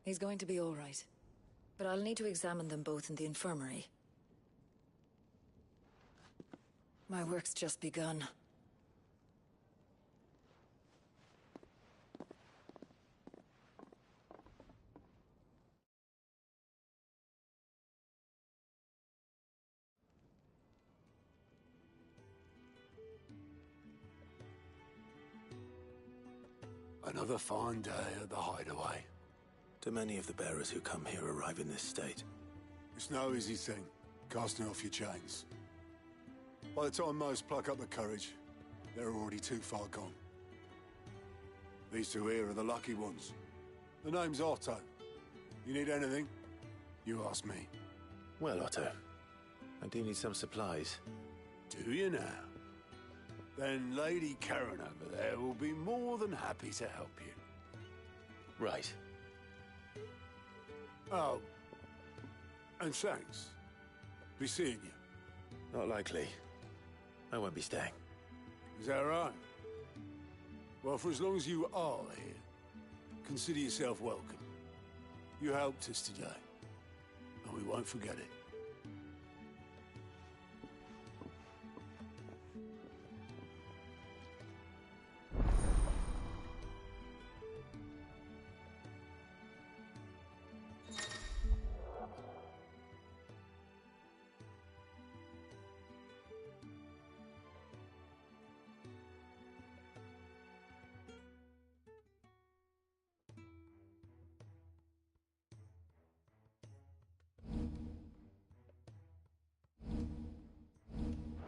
He's going to be all right. But I'll need to examine them both in the infirmary. My work's just begun. Another fine day at the hideaway. Do many of the bearers who come here arrive in this state? It's no easy thing, casting off your chains. By the time most pluck up the courage, they're already too far gone. These two here are the lucky ones. The name's Otto. You need anything? You ask me. Well, Otto, I do need some supplies. Do you now? Then Lady Karen over there will be more than happy to help you. Right. Oh, and thanks. Be seeing you. Not likely. I won't be staying. Is that right? Well, for as long as you are here, consider yourself welcome. You helped us today, and we won't forget it.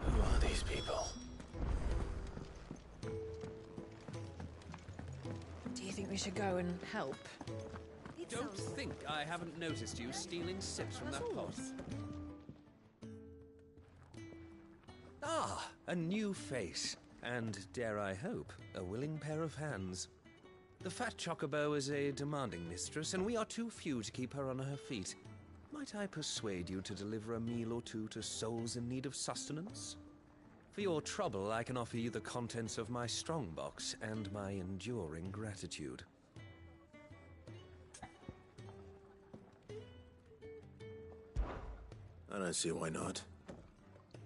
Who are these people? Do you think we should go and help? Don't think I haven't noticed you stealing sips from that pot. Ah, a new face. And, dare I hope, a willing pair of hands. The fat chocobo is a demanding mistress, and we are too few to keep her on her feet. Might I persuade you to deliver a meal or two to souls in need of sustenance? For your trouble, I can offer you the contents of my strongbox and my enduring gratitude. I don't see why not.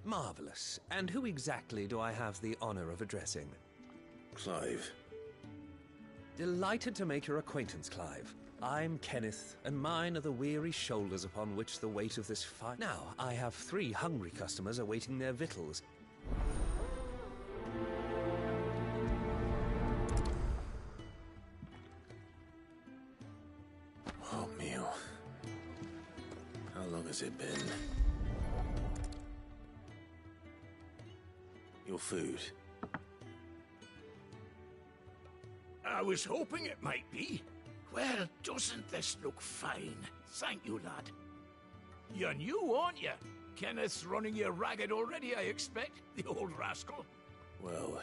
Marvelous. And who exactly do I have the honor of addressing? Clive. Delighted to make your acquaintance, Clive. I'm Kenneth, and mine are the weary shoulders upon which the weight of this fight... Now, I have 3 hungry customers awaiting their victuals. Oh, meal. How long has it been? Your food. I was hoping it might be. Well, doesn't this look fine? Thank you, lad. You're new, aren't you? Kenneth's running you ragged already, I expect, the old rascal. Well,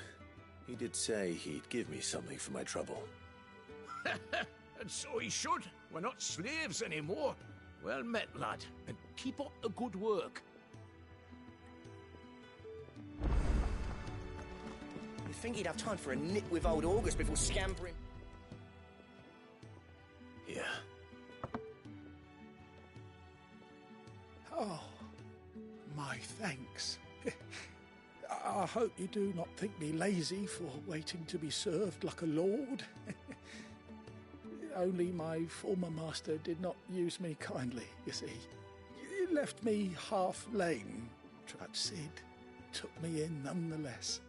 he did say he'd give me something for my trouble. And so he should. We're not slaves anymore. Well met, lad, and keep up the good work. You'd think he'd have time for a nip with old August before scampering. Yeah. Oh, my thanks. I hope you do not think me lazy for waiting to be served like a lord. Only my former master did not use me kindly, you see. He left me half lame. Trut Sid took me in nonetheless.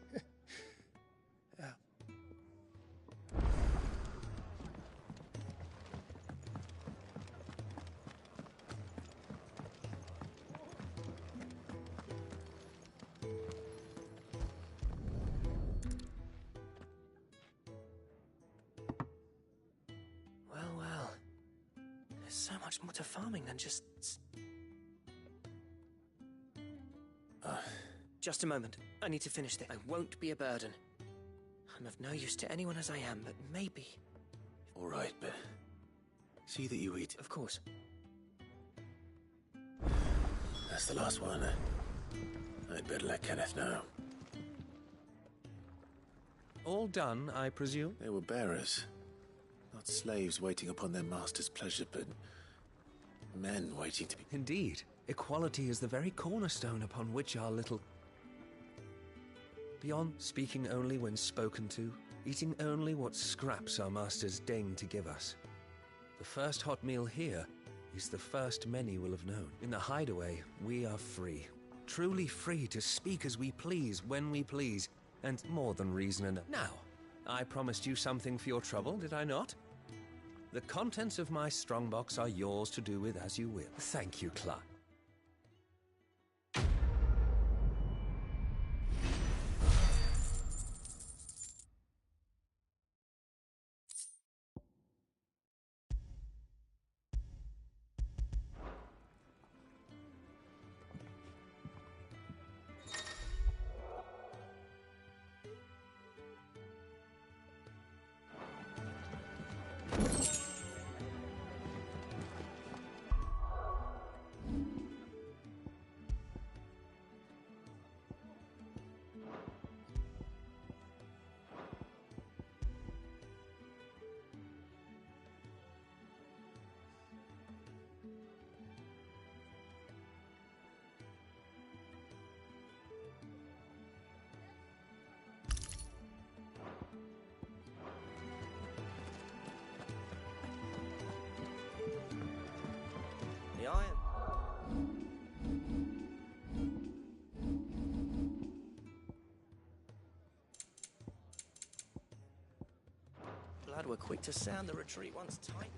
Well. There's so much more to farming than just... Just a moment. I need to finish this. I won't be a burden. I'm of no use to anyone as I am, but maybe... All right, but see that you eat. Of course. That's the last one. I'd better let Kenneth know. All done, I presume? They were bearers. Not slaves waiting upon their master's pleasure, but men waiting to be... Indeed, equality is the very cornerstone upon which our little... Beyond speaking only when spoken to, eating only what scraps our masters deign to give us. The first hot meal here is the first many will have known. In the hideaway, we are free. Truly free to speak as we please, when we please, and more than reason enough. Now, I promised you something for your trouble, did I not? The contents of my strongbox are yours to do with as you will. Thank you, Clark. The iron. Glad we're quick to sound the retreat once tightened.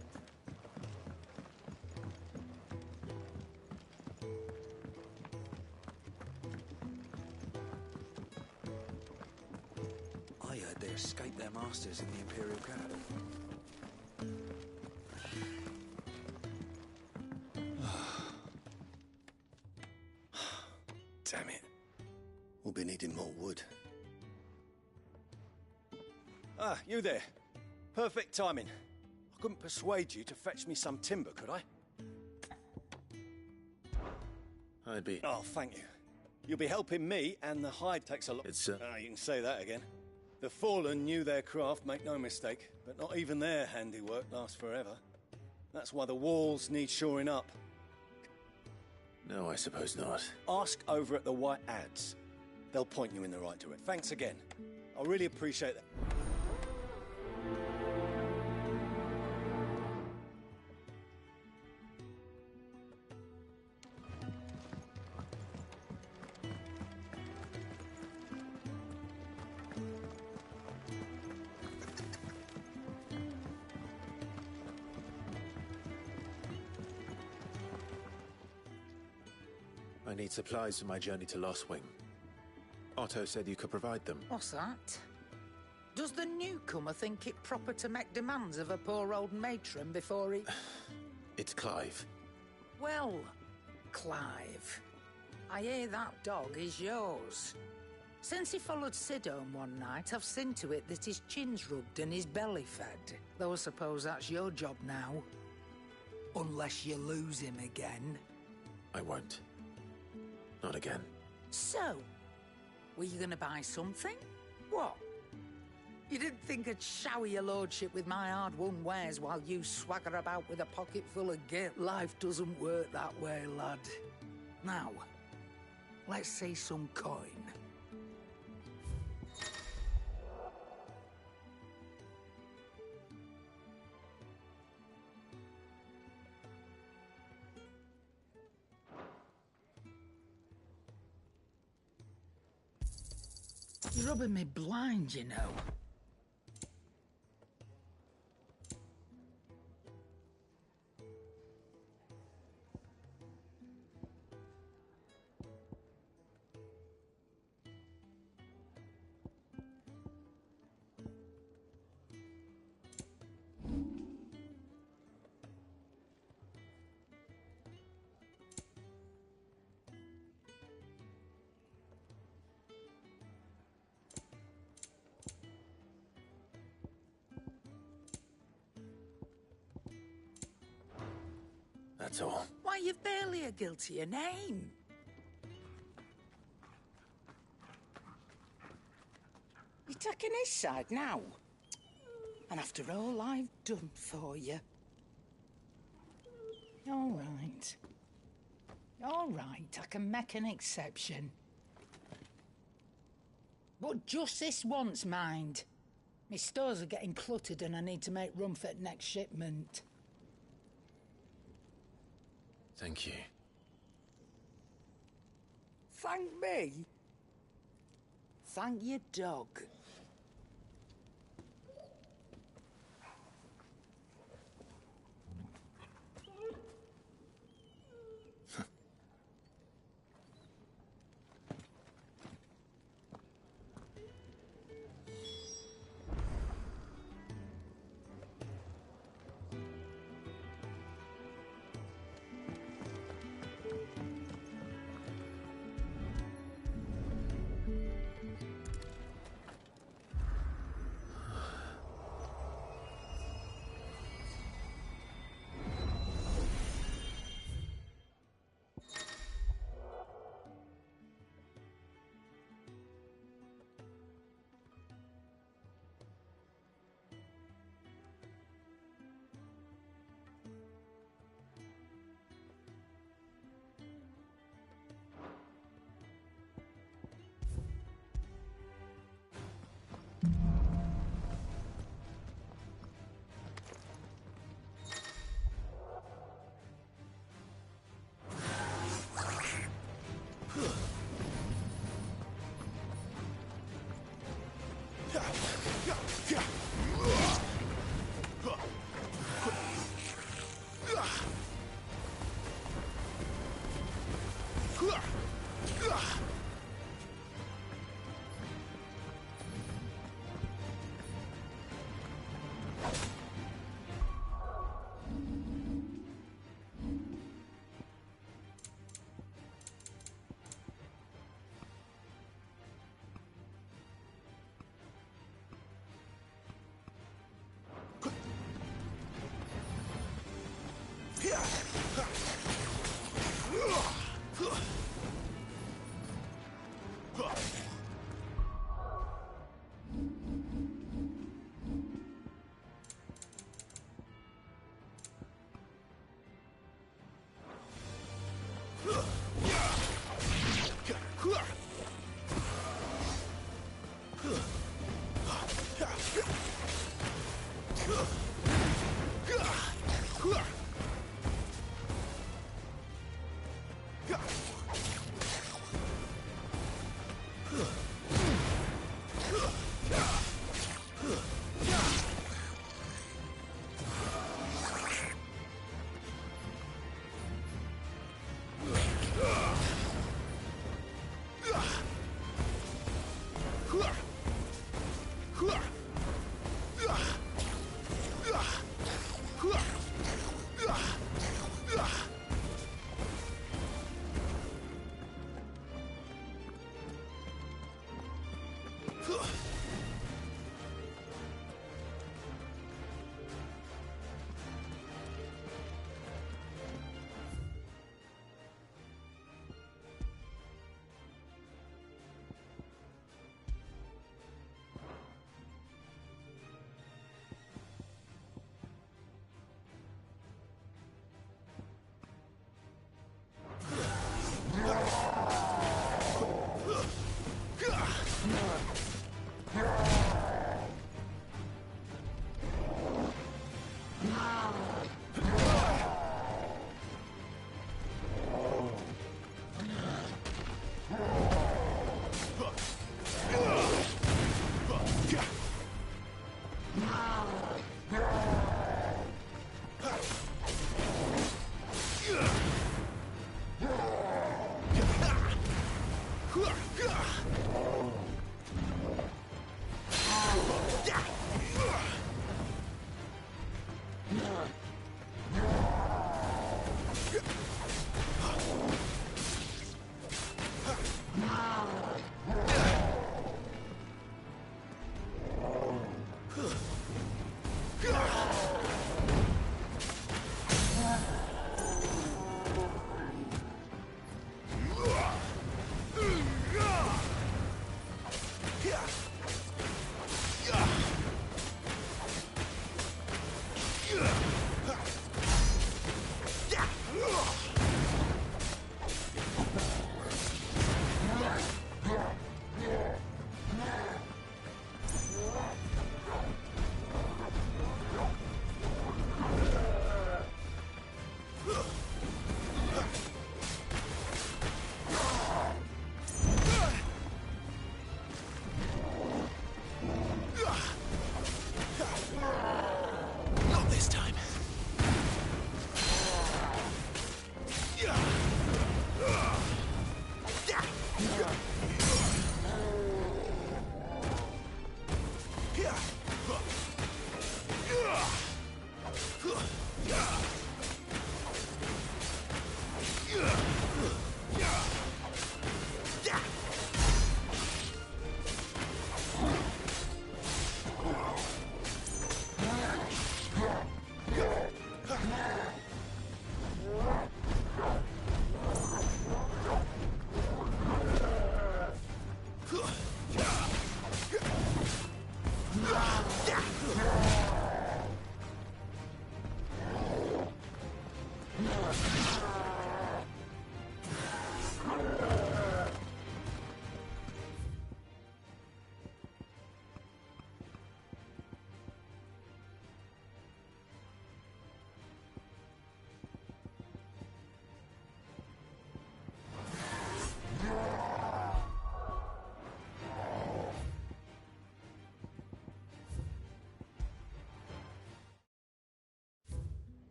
I heard they escaped their masters in the Imperial Guard. Damn it. We'll be needing more wood. Ah, you there. Perfect timing. I couldn't persuade you to fetch me some timber, could I? I'd be... Oh, thank you. You'll be helping me, and the hide takes a lot... It's, Ah, you can say that again. The Fallen knew their craft, make no mistake, but not even their handiwork lasts forever. That's why the walls need shoring up. No, I suppose not. Ask over at the White Ads. They'll point you in the right direction. Thanks again. I really appreciate that. I need supplies for my journey to Lost Wing. Otto said you could provide them. What's that? Does the newcomer think it proper to make demands of a poor old matron before he... It's Clive. Well, Clive, I hear that dog is yours. Since he followed Sid home one night, I've seen to it that his chin's rubbed and his belly fed. Though I suppose that's your job now. Unless you lose him again. I won't. Not again. So, were you gonna buy something? What? You didn't think I'd shower your lordship with my hard-won wares while you swagger about with a pocket full of git? Life doesn't work that way, lad. Now, let's see some coin. You're rubbing me blind, you know. That's all. Why, you've barely a guiltier name. You taking his side now? And after all I've done for you. All right. All right, I can make an exception. But just this once, mind. My stores are getting cluttered and I need to make room for the next shipment. Thank you. Thank me? Thank your dog.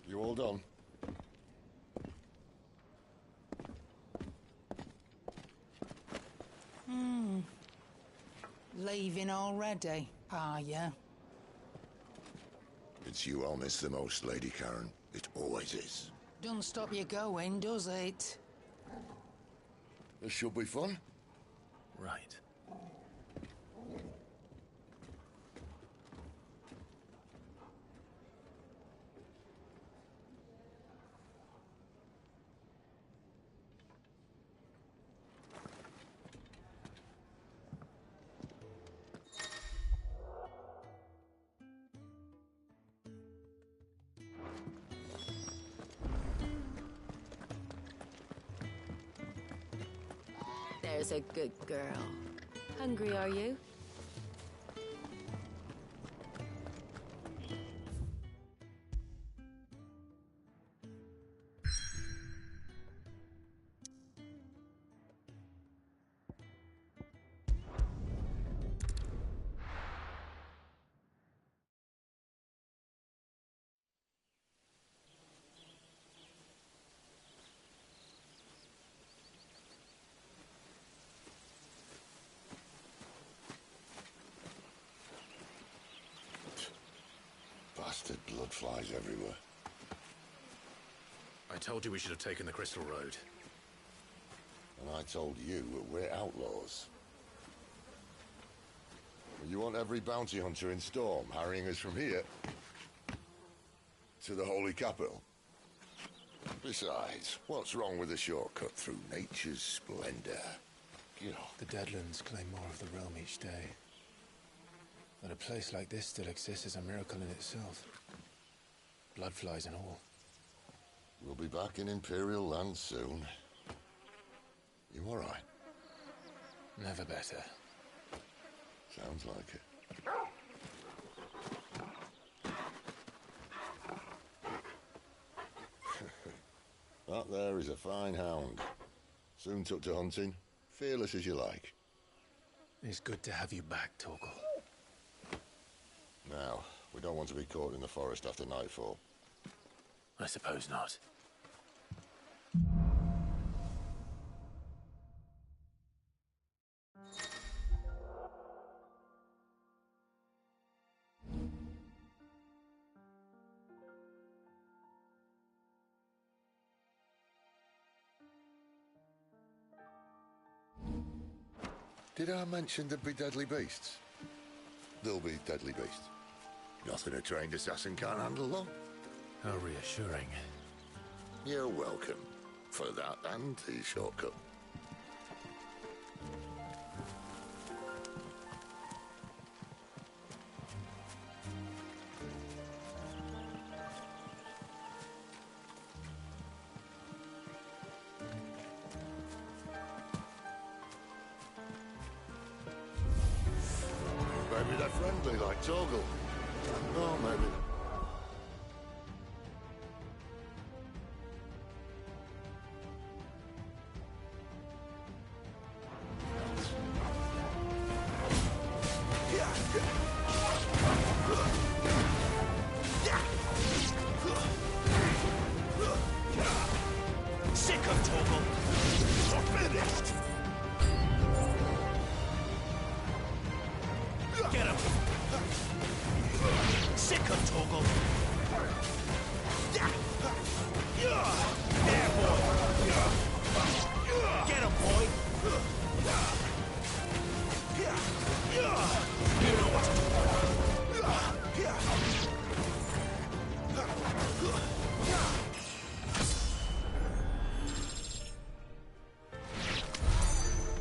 You all done? Leaving already, are ya? It's you I'll miss the most, Lady Karen. It always is. Don't stop you going, does it? This should be fun. Right. There's a good girl. Hungry, are you? Bastard blood flies everywhere. I told you we should have taken the Crystal Road. And I told you that we're outlaws. You want every bounty hunter in Storm harrying us from here to the Holy Capital? Besides, what's wrong with a shortcut through nature's splendor? You know. The Deadlands claim more of the realm each day. That a place like this still exists is a miracle in itself. Bloodflies and all. We'll be back in Imperial land soon. You all right? Never better. Sounds like it. That there is a fine hound. Soon took to hunting. Fearless as you like. It's good to have you back, Torgal. Now, we don't want to be caught in the forest after nightfall. I suppose not. Did I mention there'd be deadly beasts? There'll be deadly beasts. Nothing a trained assassin can't handle, though. How reassuring. You're welcome for that and the shortcut. Maybe they're friendly like Torgal. Oh, maybe. Sick 'em, Torgal. There, boy. Get him, boy. You know what to do.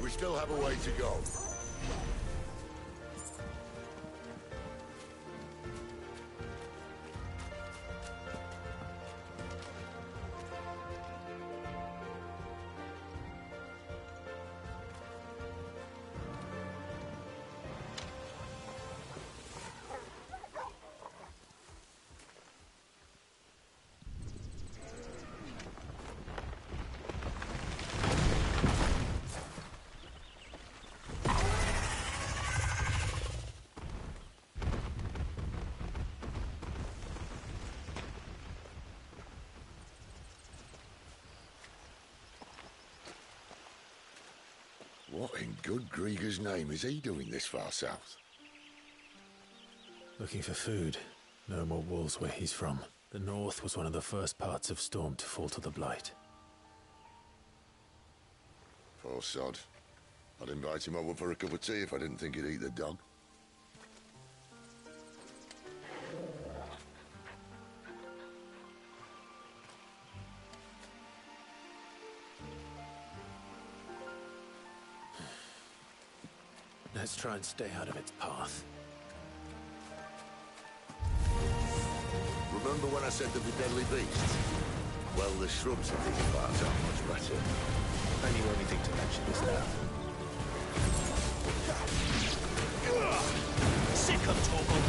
We still have a way to go. What in good Grieger's name is he doing this far south? Looking for food. No more wolves where he's from. The north was one of the first parts of Storm to fall to the Blight. Poor sod. I'd invite him over for a cup of tea if I didn't think he'd eat the dog. Let's try and stay out of its path. Remember when I said there'd be deadly beasts? Well, the shrubs in these parts aren't much better. And you only think to mention this now. Sick 'em, Torgal.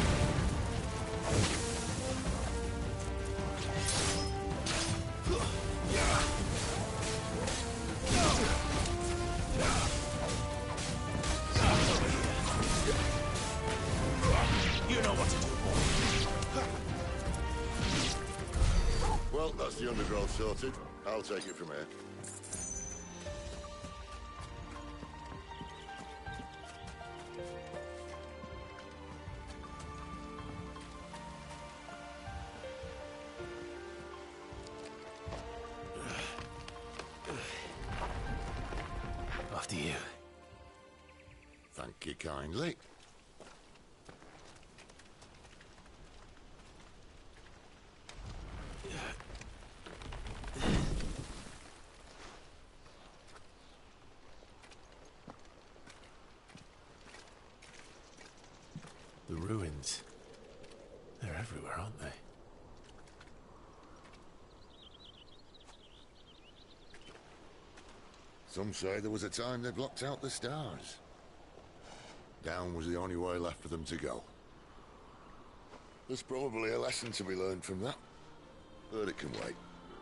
You know what to do, boy. Well, that's the undergrowth sorted. I'll take it from here. After you. Thank you kindly. The ruins. They're everywhere, aren't they? Some say there was a time they blocked out the stars. Down was the only way left for them to go. There's probably a lesson to be learned from that. But it can wait.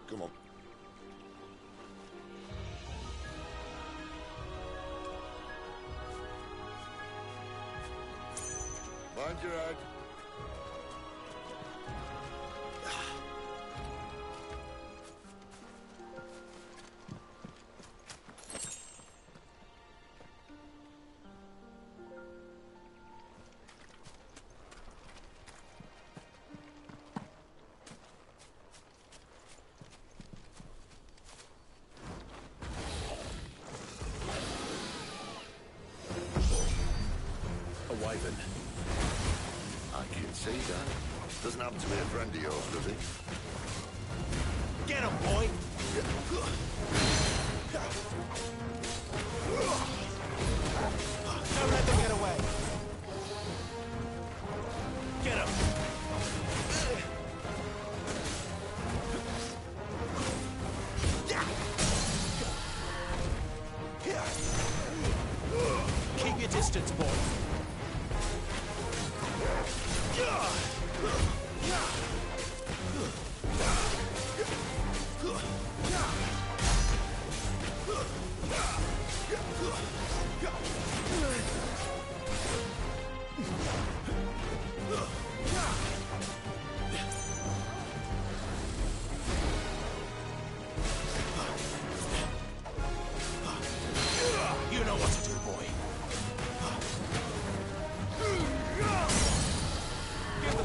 Come on. Mind your head. A wyvern. I can see that. Doesn't happen to be a friend of yours, does he? Get him, boy. Don't let them get away. Get him. Keep your distance, boy.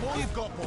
them all you've got, boy.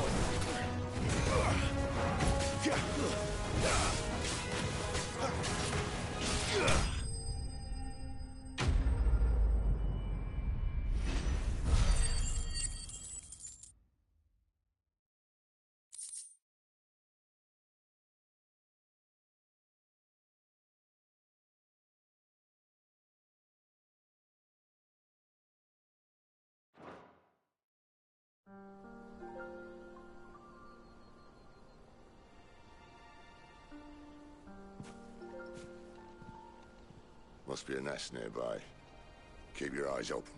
Must be a nest nearby. Keep your eyes open.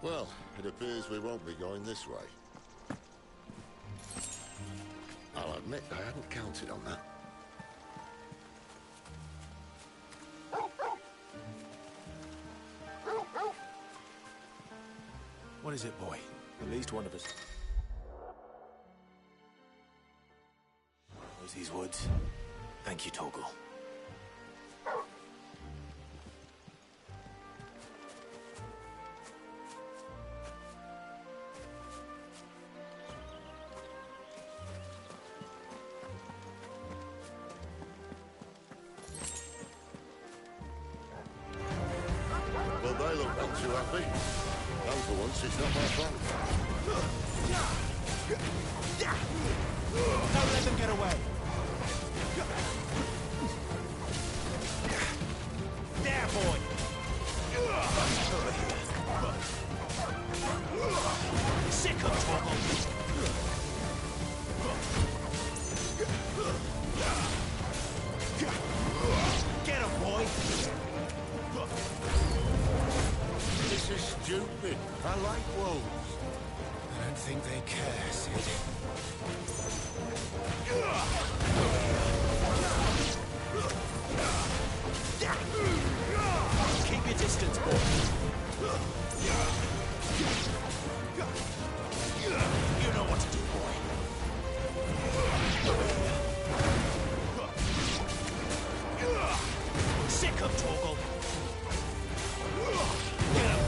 Well, it appears we won't be going this way. I'll admit I hadn't counted on that. What is it, boy? At least one of us knows these woods. Thank you, Torgal. Well, they look not too happy. And for once, it's not my fault. Don't let them get away. There, boy. Sick of trouble. Get him, boy. This is stupid. I like wolves. I don't think they care, Sid. Keep your distance, boy. You know what to do, boy. Sick of Torgal. Get him.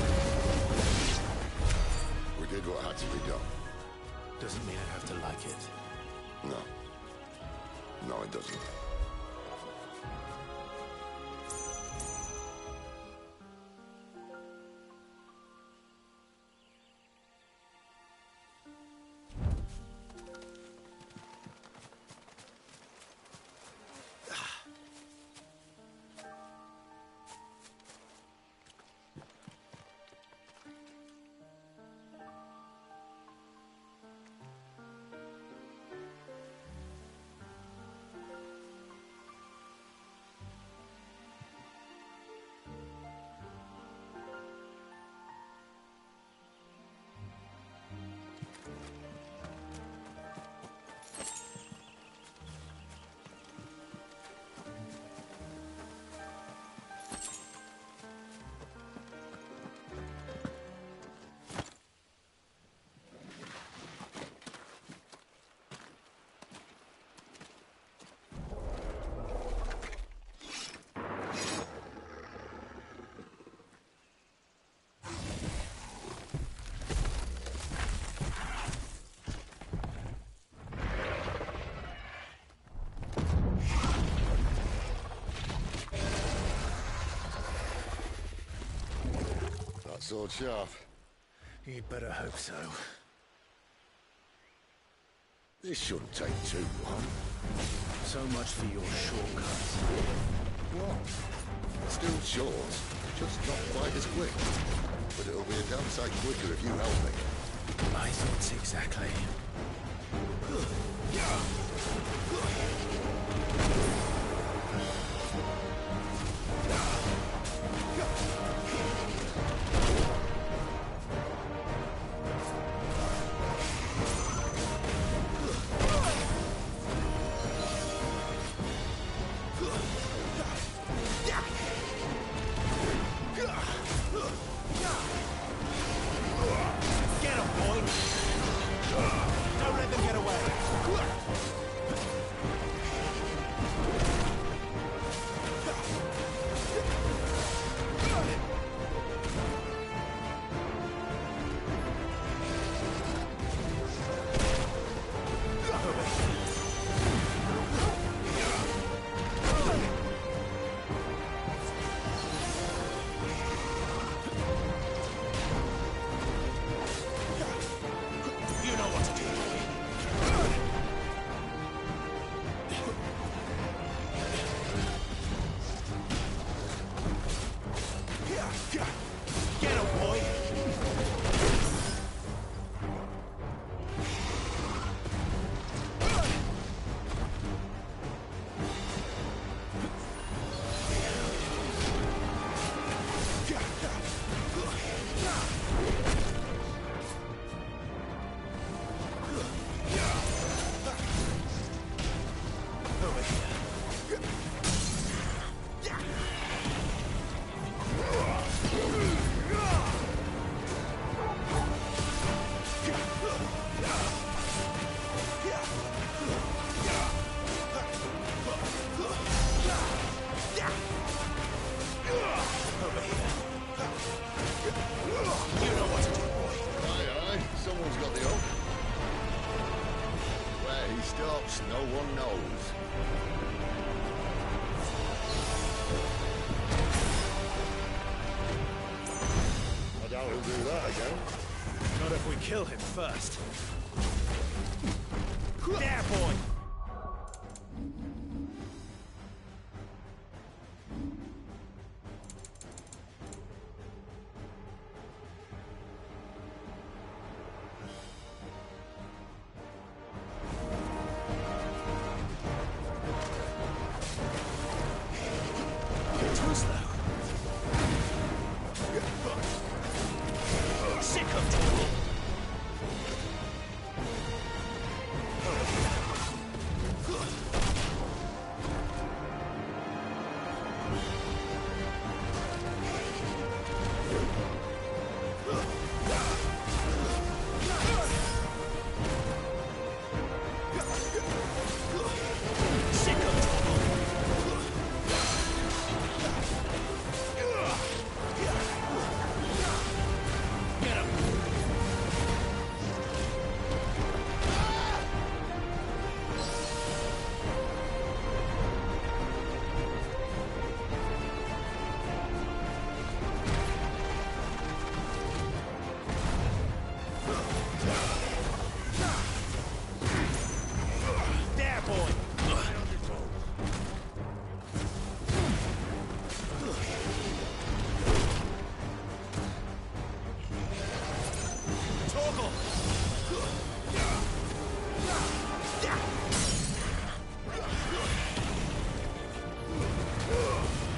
We did what had to be done. Doesn't mean I have to like it. No. No, it doesn't. Sword sharp. You'd better hope so. This shouldn't take too long. So much for your shortcuts. What? Still short, just not quite as quick. But it'll be a damn sight quicker if you help me. My thoughts exactly. Get stops, no one knows. I doubt he'll do that again. Not if we kill him first. There, boy!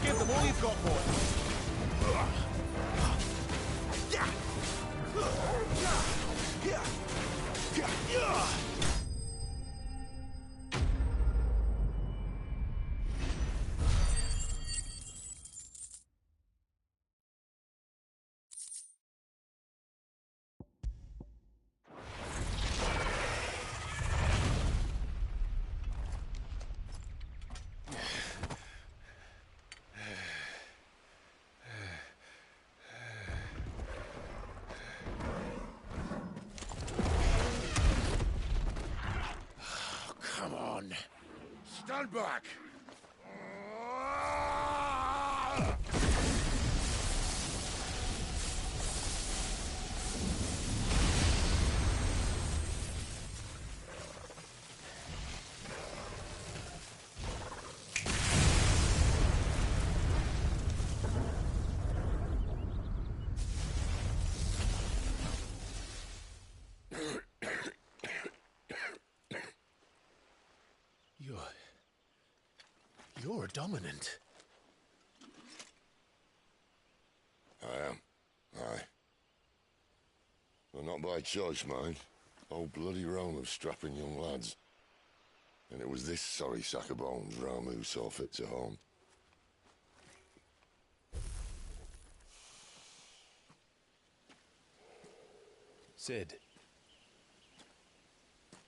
Give them all you've got, boy. Come on. Stand back! You're a dominant. I am. Aye. But not by choice, mind. Oh, bloody realm of strapping young lads. And it was this sorry sack of bones Ramu saw fit to home. Sid,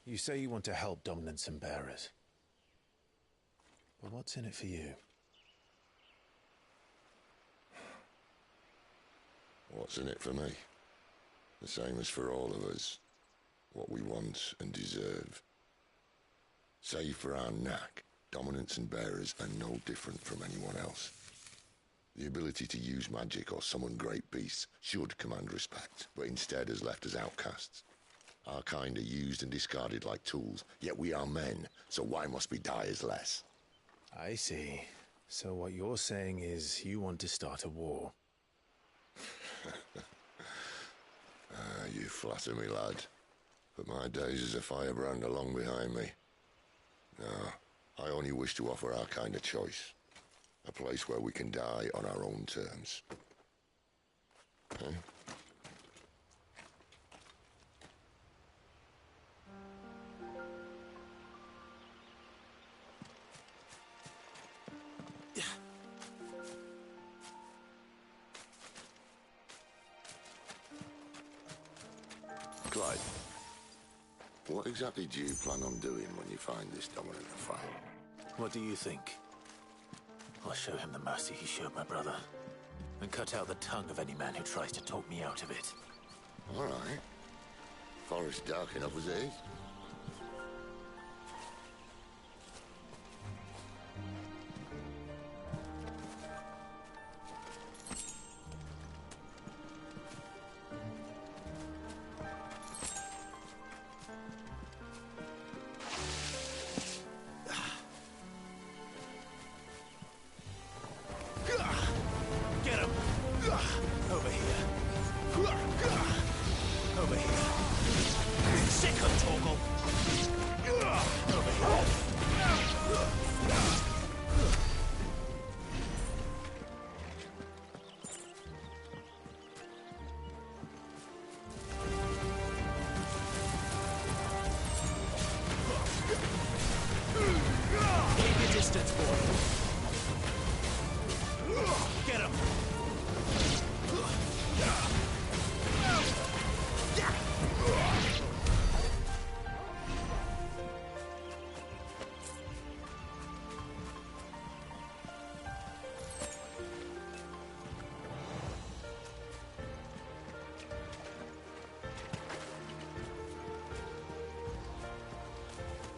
you say you want to help dominants and bearers. But what's in it for you? What's in it for me? The same as for all of us. What we want and deserve. Save for our knack, dominants and bearers are no different from anyone else. The ability to use magic or summon great beasts should command respect, but instead has left us outcasts. Our kind are used and discarded like tools, yet we are men, so why must we die as less? I see. So what you're saying is you want to start a war. You flatter me, lad. But my days as a firebrand are long behind me. No, I only wish to offer our kind of choice. A place where we can die on our own terms. Huh? Clyde, what exactly do you plan on doing when you find this dominant to fight? What do you think? I'll show him the mercy he showed my brother, and cut out the tongue of any man who tries to talk me out of it. All right. Forest dark enough as it is.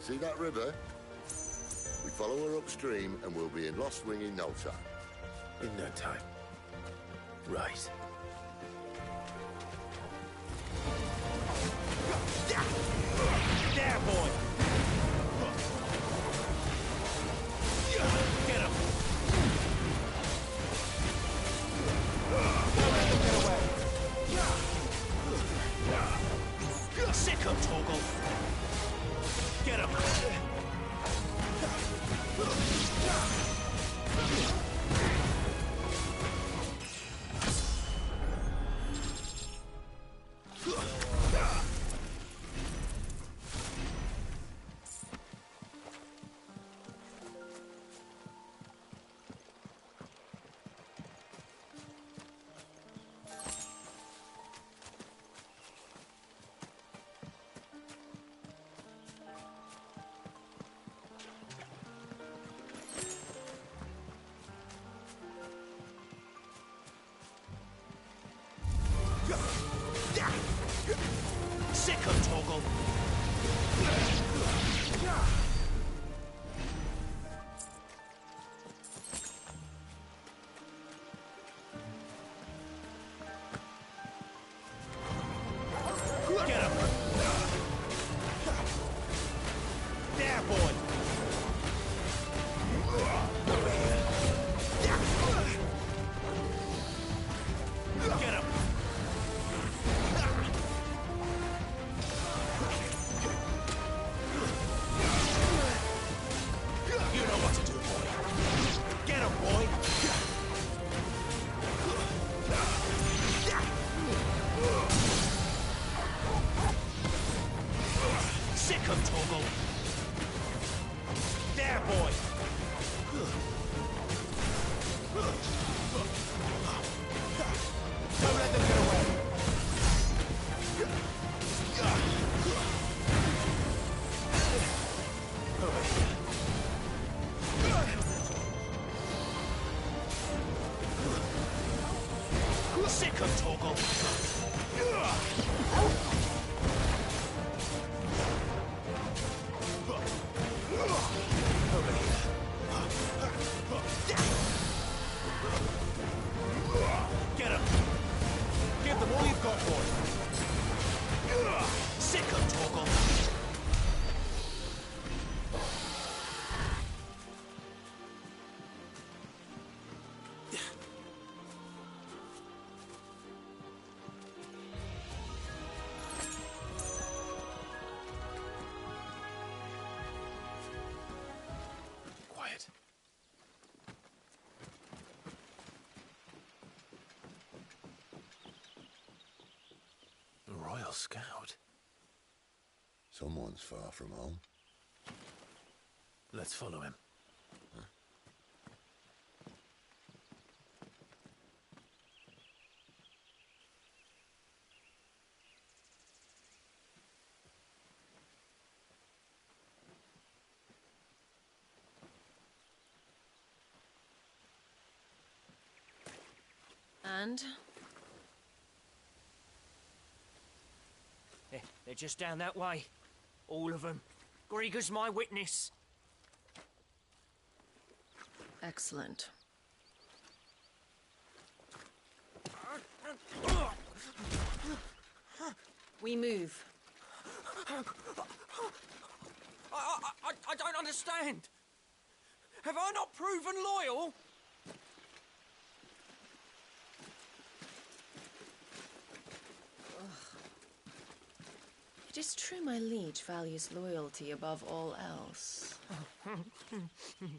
See that river? We follow her upstream and we'll be in Lost Wing in no time. In no time. Right. There, boy! Get him! Sick him, Torgal! Get him! Sick him, Torgal! Get him! There, boy! Get him! You know what to do, boy. Get him, boy! Sick him, Torgal! There, boy! Don't let them get away! Sick him, Torgal! Get him! Give them all you've got, boy! Sick him, Torgal! Quiet. A Royal Scout? Someone's far from home. Let's follow him. And? They're just down that way. All of them. Grieger's my witness. Excellent. We move. I don't understand. Have I not proven loyal? It is true my liege values loyalty above all else.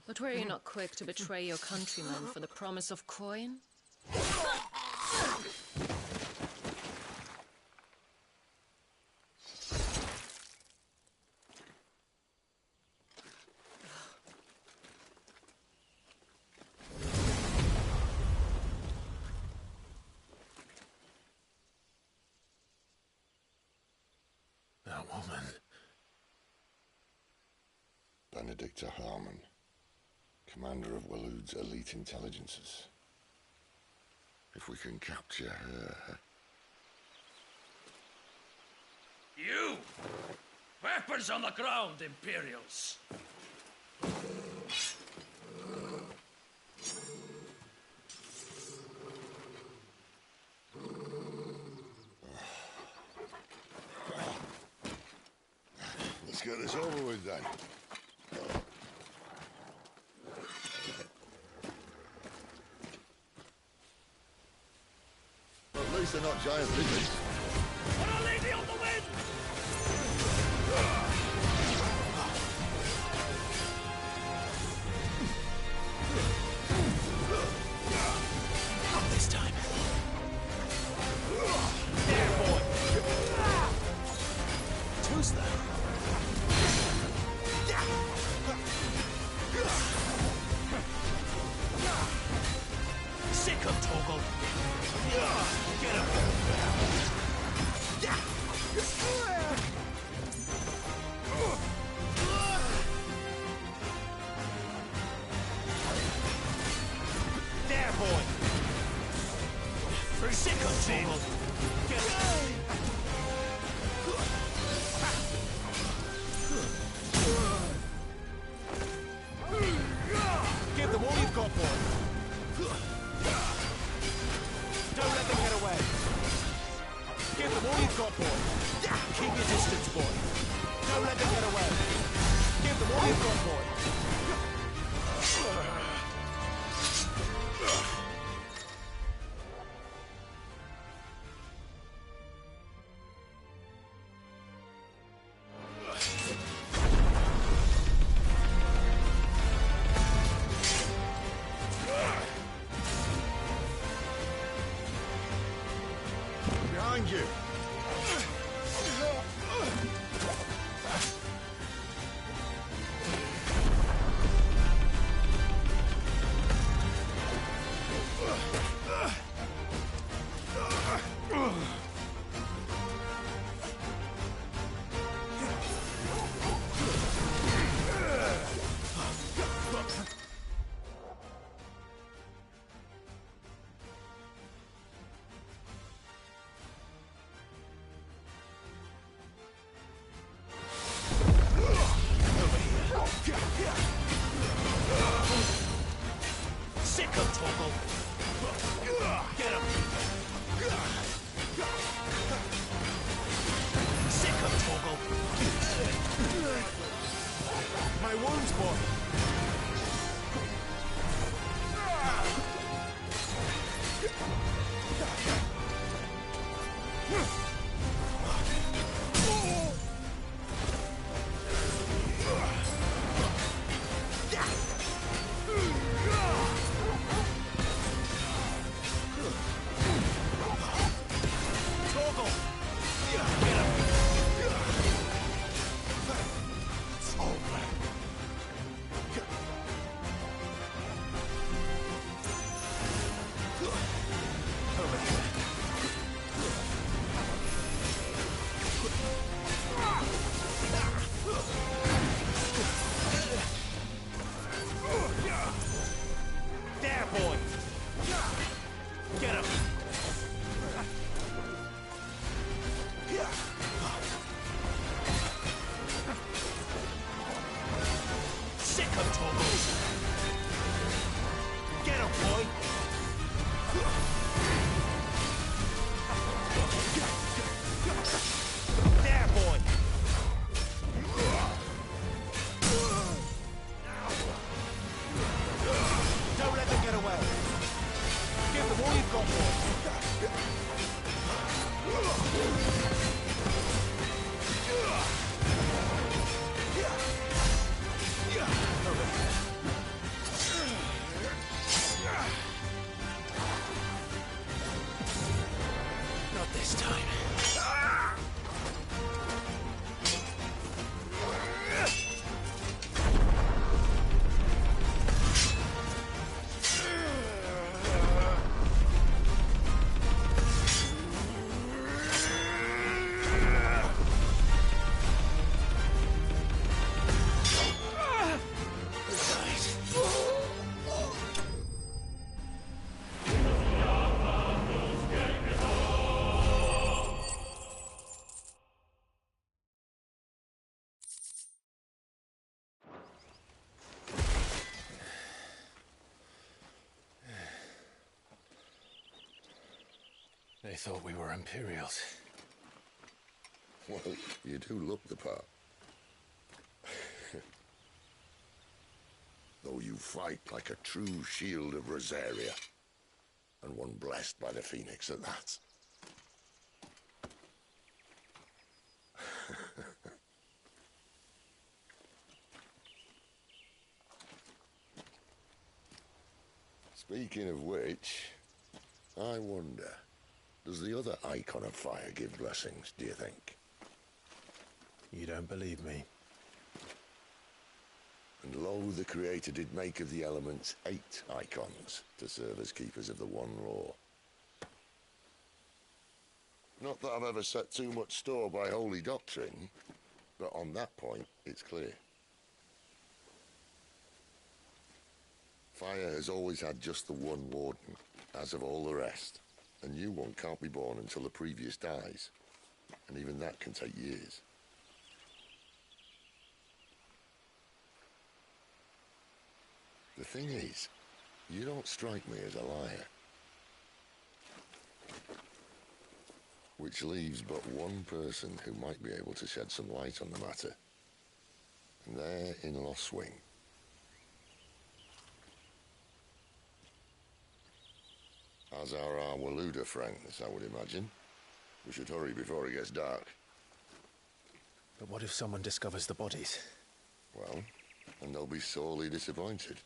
But were you not quick to betray your countrymen for the promise of coin? That woman. Benedicta Harmon, commander of Waloed's elite intelligences. If we can capture her... You! Weapons on the ground, Imperials! Let's get this over with then. At least they're not giant lizards. Put a lady on the wind! Not this time. There, boy! Too slow. Sick of Torgal! Get him! There, boy! Sick of Torgal! Get him! Give them all you've got, boy! Don't let them get away! Give them all you've got, boy! Keep your distance, boy! Don't let them get away! Give them all you've got, boy! Behind you. They thought we were Imperials. Well, you do look the part. Though you fight like a true shield of Rosaria. And one blessed by the Phoenix at that. Speaking of which, I wonder, does the other icon of fire give blessings, do you think? You don't believe me? And lo, the Creator did make of the elements 8 icons to serve as keepers of the One Law. Not that I've ever set too much store by holy doctrine, but on that point, it's clear. Fire has always had just the one warden, as of all the rest. A new one can't be born until the previous dies, and even that can take years. The thing is, you don't strike me as a liar. Which leaves but one person who might be able to shed some light on the matter. And they're in Lost Swing. As are our Waluda friends, I would imagine. We should hurry before it gets dark. But what if someone discovers the bodies? Well, and they'll be sorely disappointed.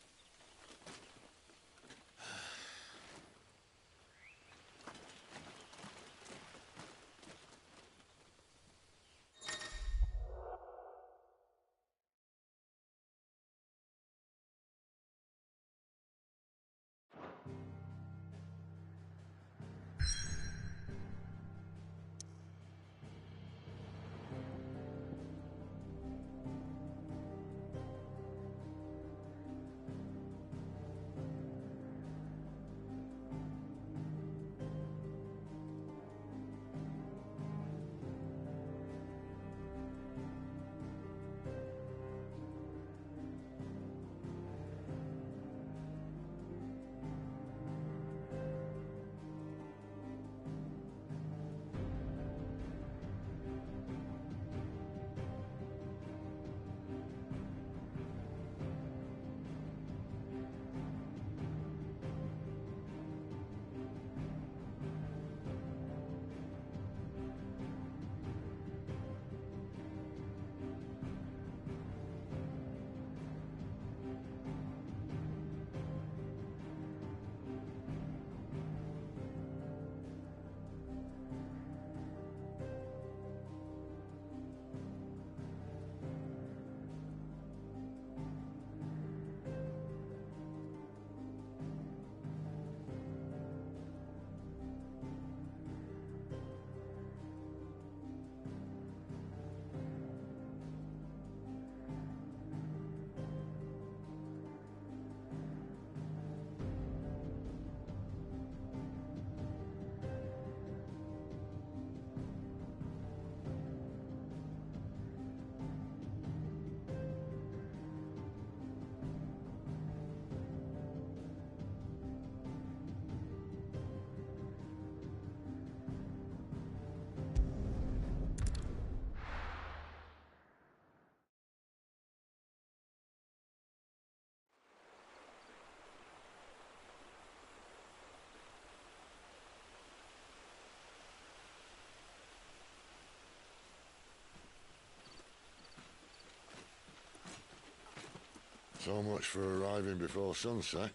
So much for arriving before sunset.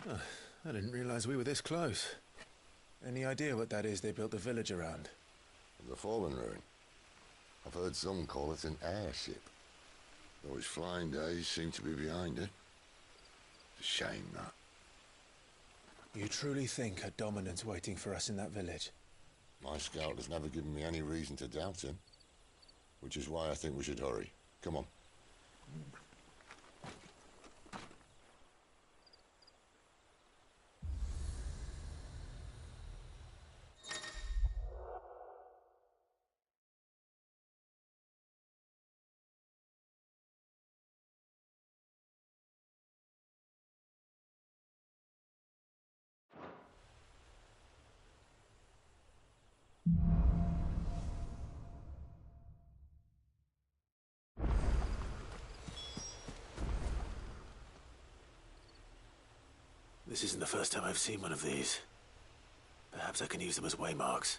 Oh, I didn't realize we were this close. Any idea what that is they built the village around? The Fallen Ruin. I've heard some call it an airship. Though his flying days seem to be behind it. It's a shame, that. You truly think a dominant's waiting for us in that village? My scout has never given me any reason to doubt him. Which is why I think we should hurry. Come on. This isn't the first time I've seen one of these. Perhaps I can use them as waymarks.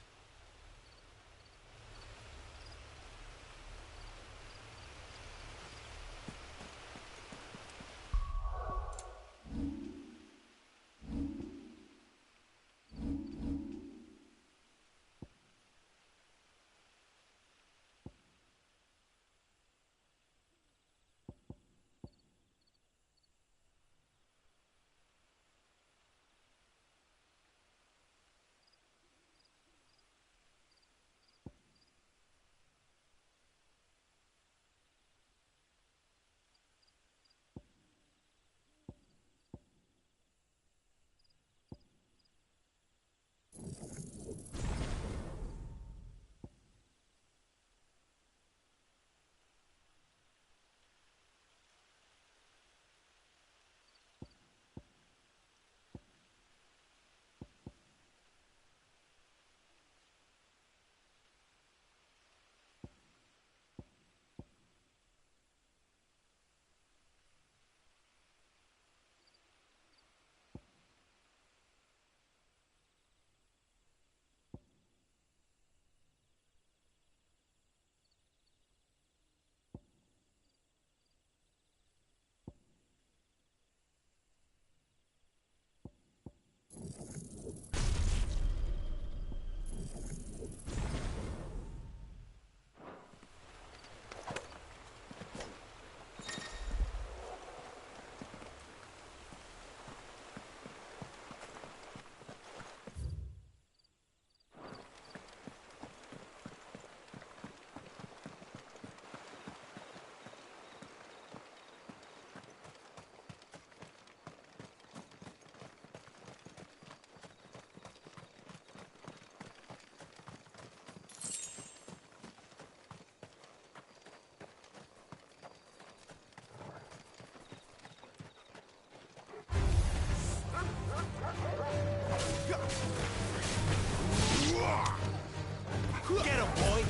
Get him, boy!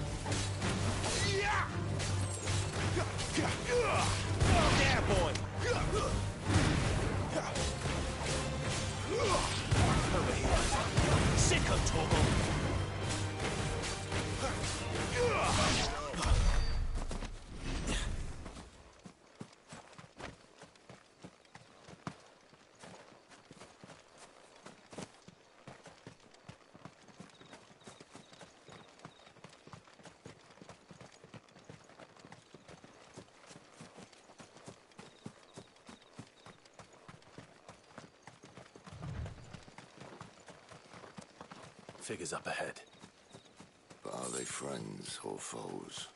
There, boy! Over here. Sicko, Torgal! Figures up ahead. But are they friends or foes?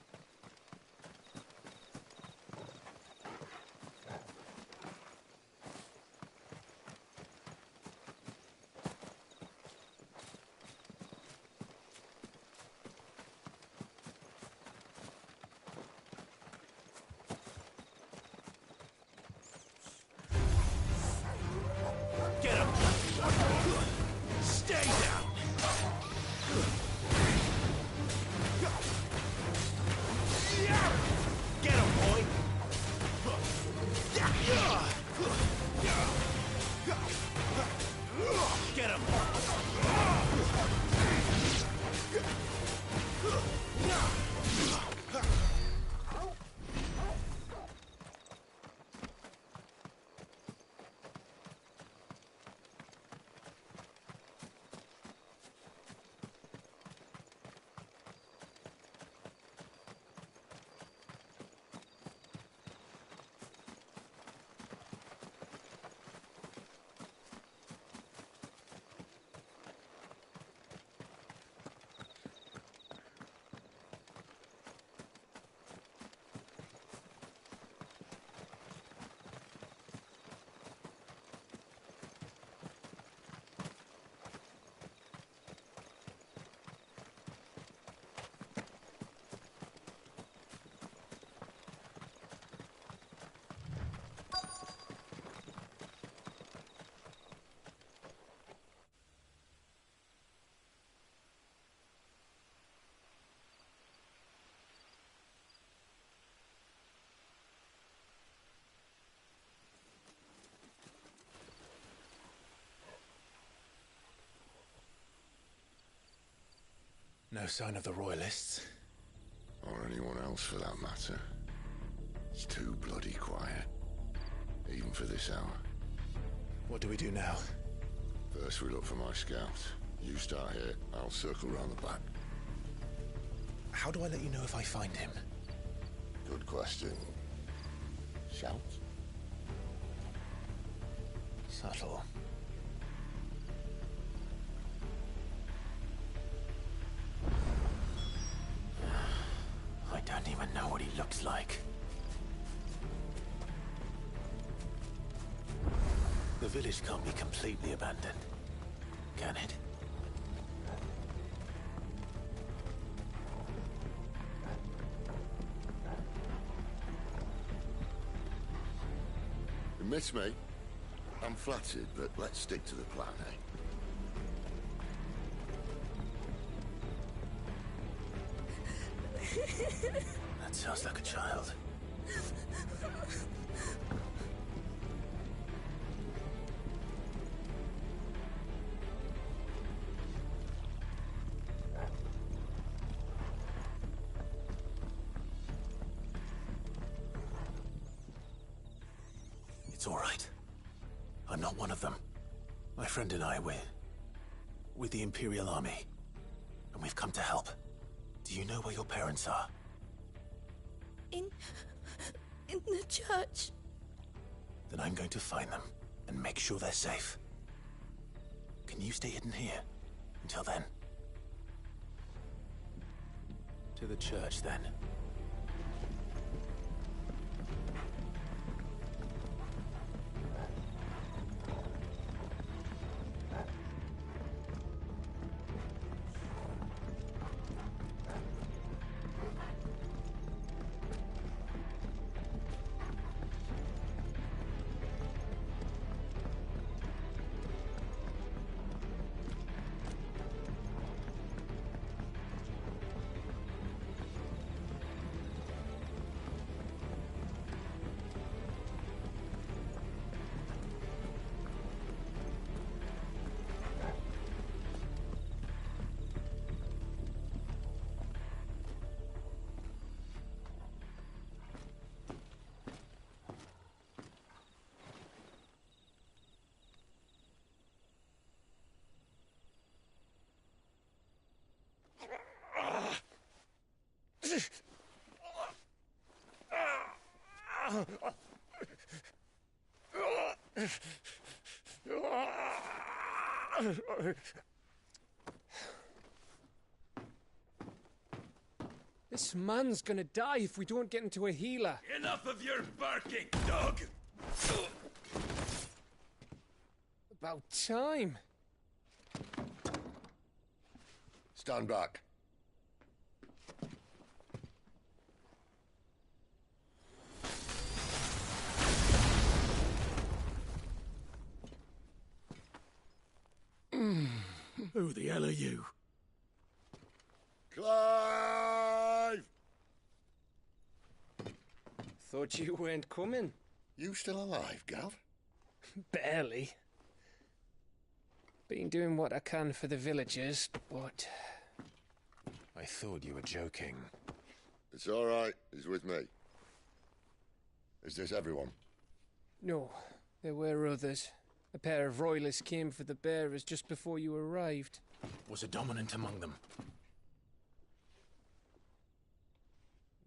Get him! Stay down! sign of the Royalists. Or anyone else for that matter. It's too bloody quiet. Even for this hour. What do we do now? First we look for my scout. You start here, I'll circle round the back. How do I let you know if I find him? Good question. Shout? Subtle. I don't even know what he looks like. The village can't be completely abandoned, can it? You miss me? I'm flattered, but let's stick to the plan, eh? That sounds like a child. It's all right. I'm not one of them. My friend and I, we're with the Imperial Army. And we've come to help. Do you know where your parents are? In the church. Then I'm going to find them and make sure they're safe. Can you stay hidden here until then? To the church, then. This man's gonna die if we don't get into a healer. Enough of your barking, dog! About time. Stand back. Who the hell are you? Clive! Thought you weren't coming. You still alive, Gav? Barely. Been doing what I can for the villagers, but... I thought you were joking. It's all right. He's with me. Is this everyone? No, there were others. A pair of royalists came for the bearers just before you arrived. Was a dominant among them?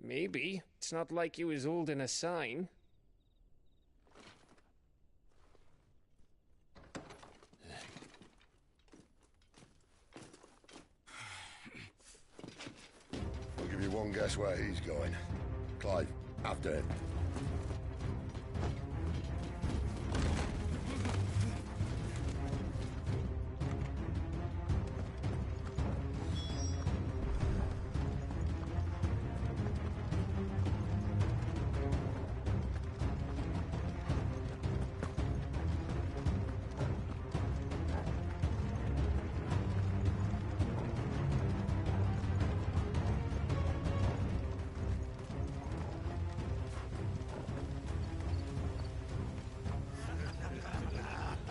Maybe. It's not like he was holding a sign. I'll give you one guess where he's going. Clive, after him.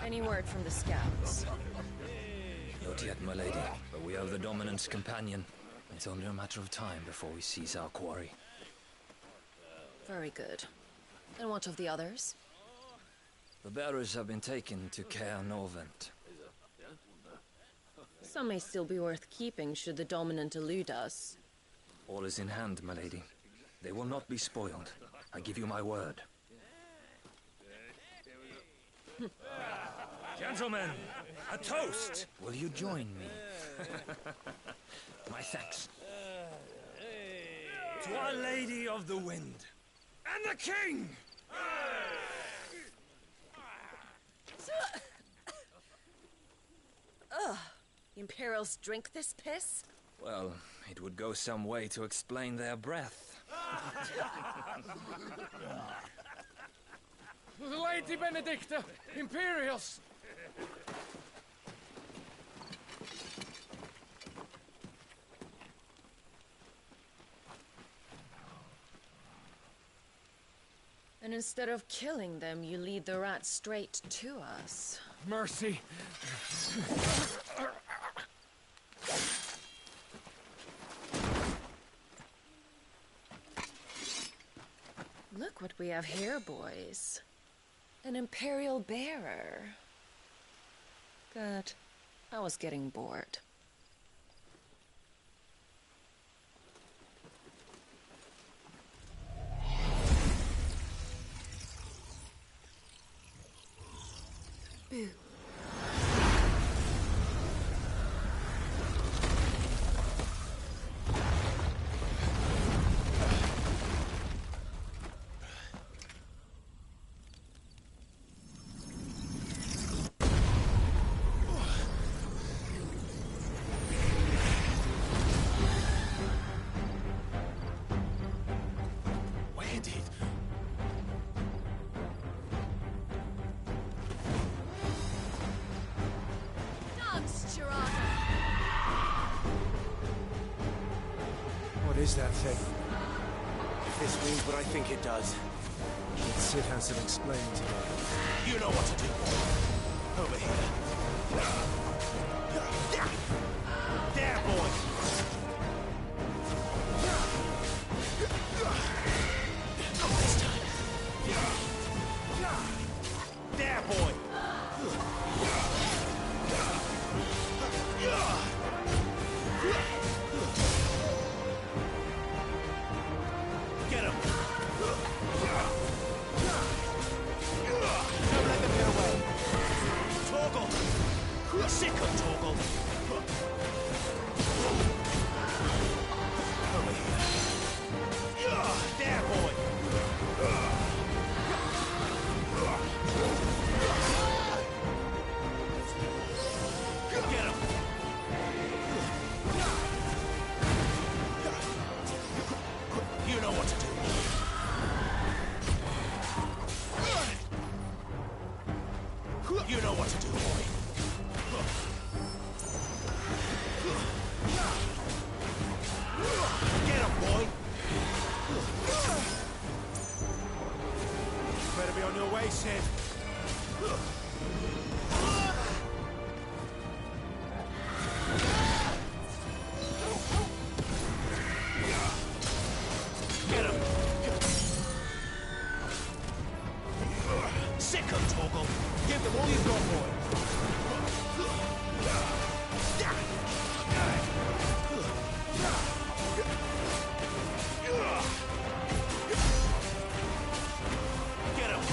Any word from the scouts? Not yet, my lady, but we have the Dominant's companion. It's only a matter of time before we seize our quarry. Very good. And what of the others? The bearers have been taken to Caer Norvent. Some may still be worth keeping should the dominant elude us. All is in hand, my lady. They will not be spoiled. I give you my word. Gentlemen, a toast! Will you join me? My thanks. To Our Lady of the Wind and the King! Ugh. The Imperials drink this piss? Well, it would go some way to explain their breath. Lady Benedicta! Imperials! And instead of killing them, you lead the rats straight to us. Mercy! Look what we have here, boys. An Imperial bearer. Good. I was getting bored. Boo. What is that thing? If this means what I think it does, then Sid has to explain to me. You know what to do. Over here. There, boy! Not this time. There, boy! Get him! Don't let them get away! Torgal! Sick of Torgal! Over here. There, boy! Get him! You know what to do. You know what to do, boy. Get him, boy! Better be on your way, Sid. Get him! Sick of Torgal! Give them all you've got, boy! Get him!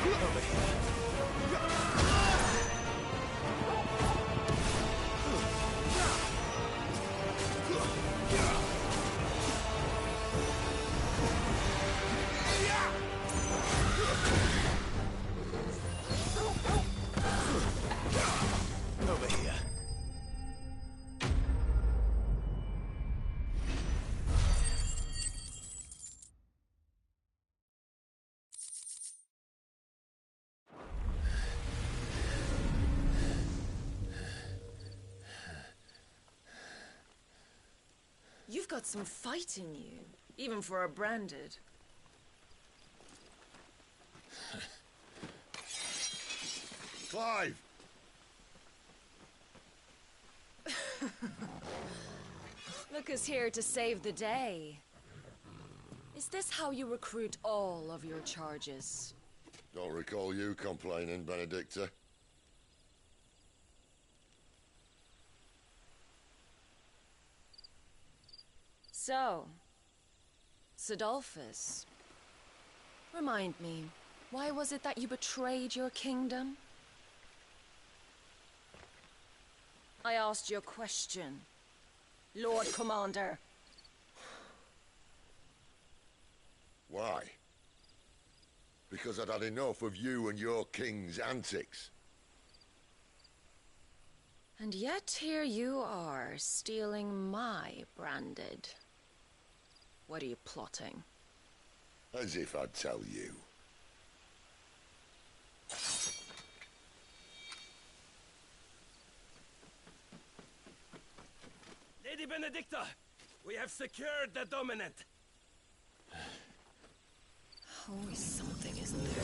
Over here. Over here. You've got some fight in you, even for a branded. Clive! Look who's here to save the day. Is this how you recruit all of your charges? Don't recall you complaining, Benedicta. So, Sidolphus, remind me, why was it that you betrayed your kingdom? I asked you a question, Lord Commander. Why? Because I'd had enough of you and your king's antics. And yet here you are, stealing my branded. What are you plotting? As if I'd tell you. Lady Benedicta, we have secured the dominant. Always something, isn't there?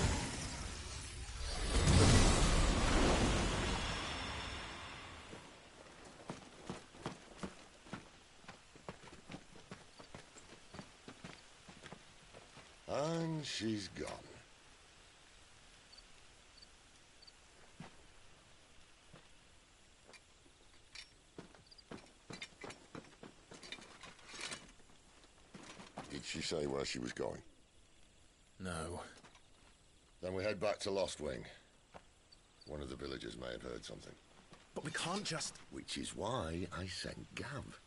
And she's gone. Did she say where she was going? No. Then we head back to Lost Wing. One of the villagers may have heard something. But we can't just... Which is why I sent Gav.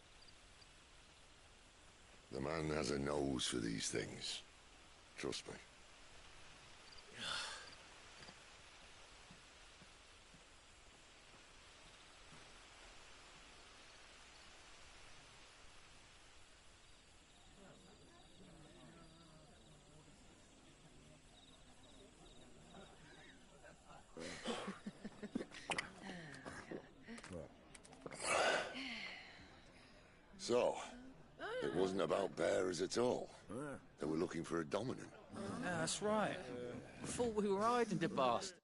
The man has a nose for these things. Trust me. So, it wasn't about bearers at all. They were looking for a dominant. Yeah, that's right. Thought we were hiding the bastard.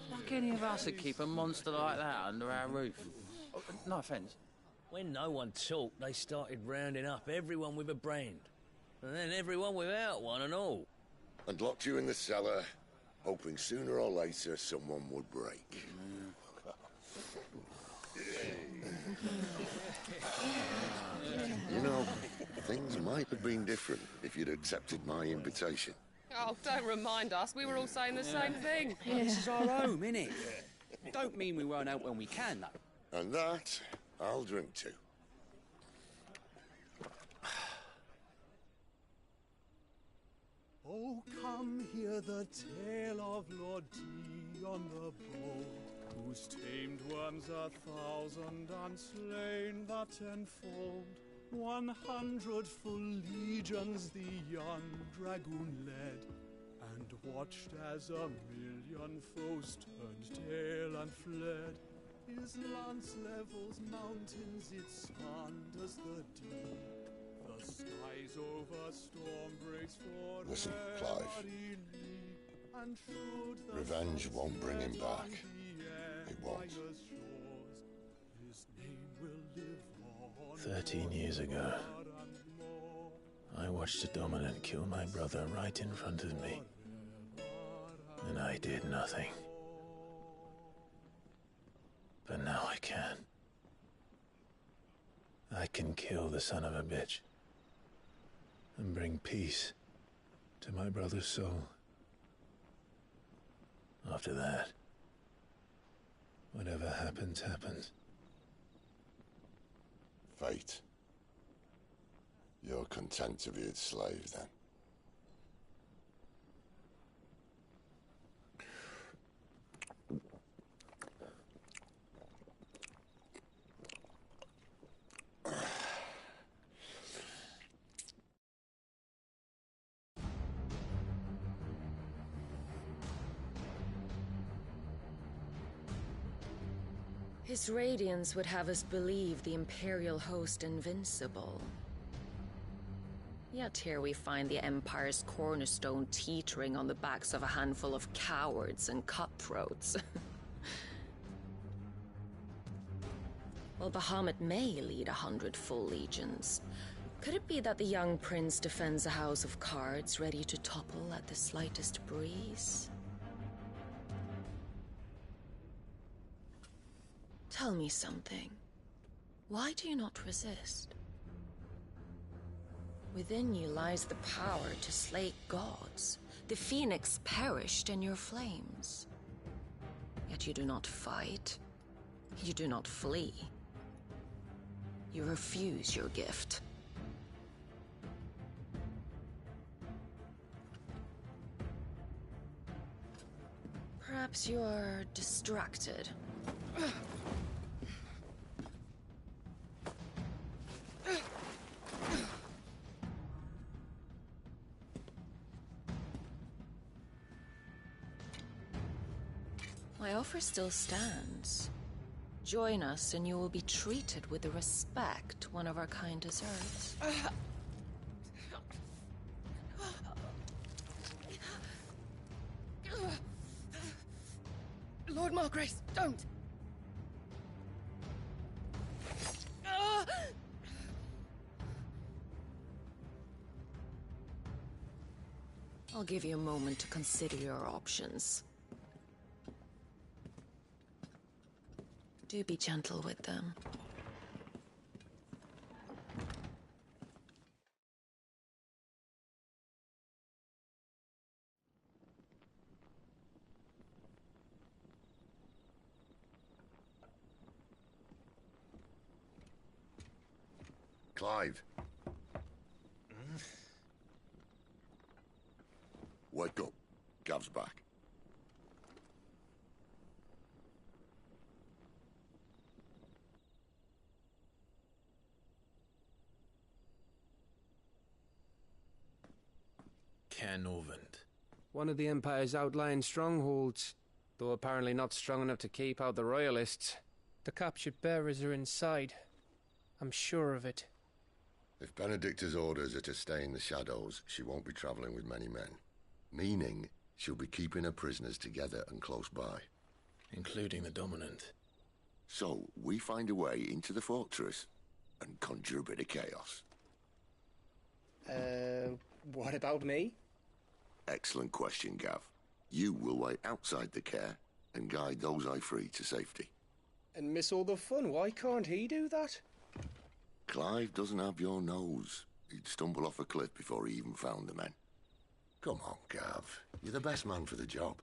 Like any of us would keep a monster like that under our roof. Oh, no offence. When no one talked, they started rounding up everyone with a brand. And then everyone without one and all. And locked you in the cellar, hoping sooner or later someone would break. You know, things might have been different if you'd accepted my invitation. Oh, don't remind us. We were all saying the same thing. This is our home, innit? Don't mean we won't out when we can, though. And that, I'll drink to. Oh, come hear the tale of Lord Dion the Bold, who's tamed worms 1,000 and slain the tenfold. 100 full legions the young dragoon led, and watched as 1,000,000 foes turned tail and fled. His lance levels mountains, it sanders the deep. The skies over storm breaks for Listen, Clive. and should the Revenge won't bring him back. It won't. His name will live on. 13 years ago, I watched a dominant kill my brother right in front of me. And I did nothing. But now I can. I can kill the son of a bitch. And bring peace to my brother's soul. After that, whatever happens, happens. Fate. You're content to be its slave, then? His radiance would have us believe the Imperial host invincible. Yet here we find the Empire's cornerstone teetering on the backs of a handful of cowards and cutthroats. While Bahamut may lead 100 full legions, could it be that the young prince defends a house of cards ready to topple at the slightest breeze? Tell me something. Why do you not resist? Within you lies the power to slay gods. The phoenix perished in your flames. Yet you do not fight. You do not flee. You refuse your gift. Perhaps you are distracted. My offer still stands. Join us and you will be treated with the respect one of our kind deserves. Lord Margrace, don't! I'll give you a moment to consider your options. Do be gentle with them. Clive. Wake up. Gav's back. Cairnovent. One of the Empire's outlying strongholds, though apparently not strong enough to keep out the Royalists. The captured bearers are inside. I'm sure of it. If Benedicta's orders are to stay in the shadows, she won't be travelling with many men. Meaning, she'll be keeping her prisoners together and close by. Including the Dominant. So, we find a way into the fortress and conjure a bit of chaos. What about me? Excellent question, Gav. You will wait outside the care and guide those I free to safety. And miss all the fun. Why can't he do that? Clive doesn't have your nose. He'd stumble off a cliff before he even found the men. Come on, Gav. You're the best man for the job.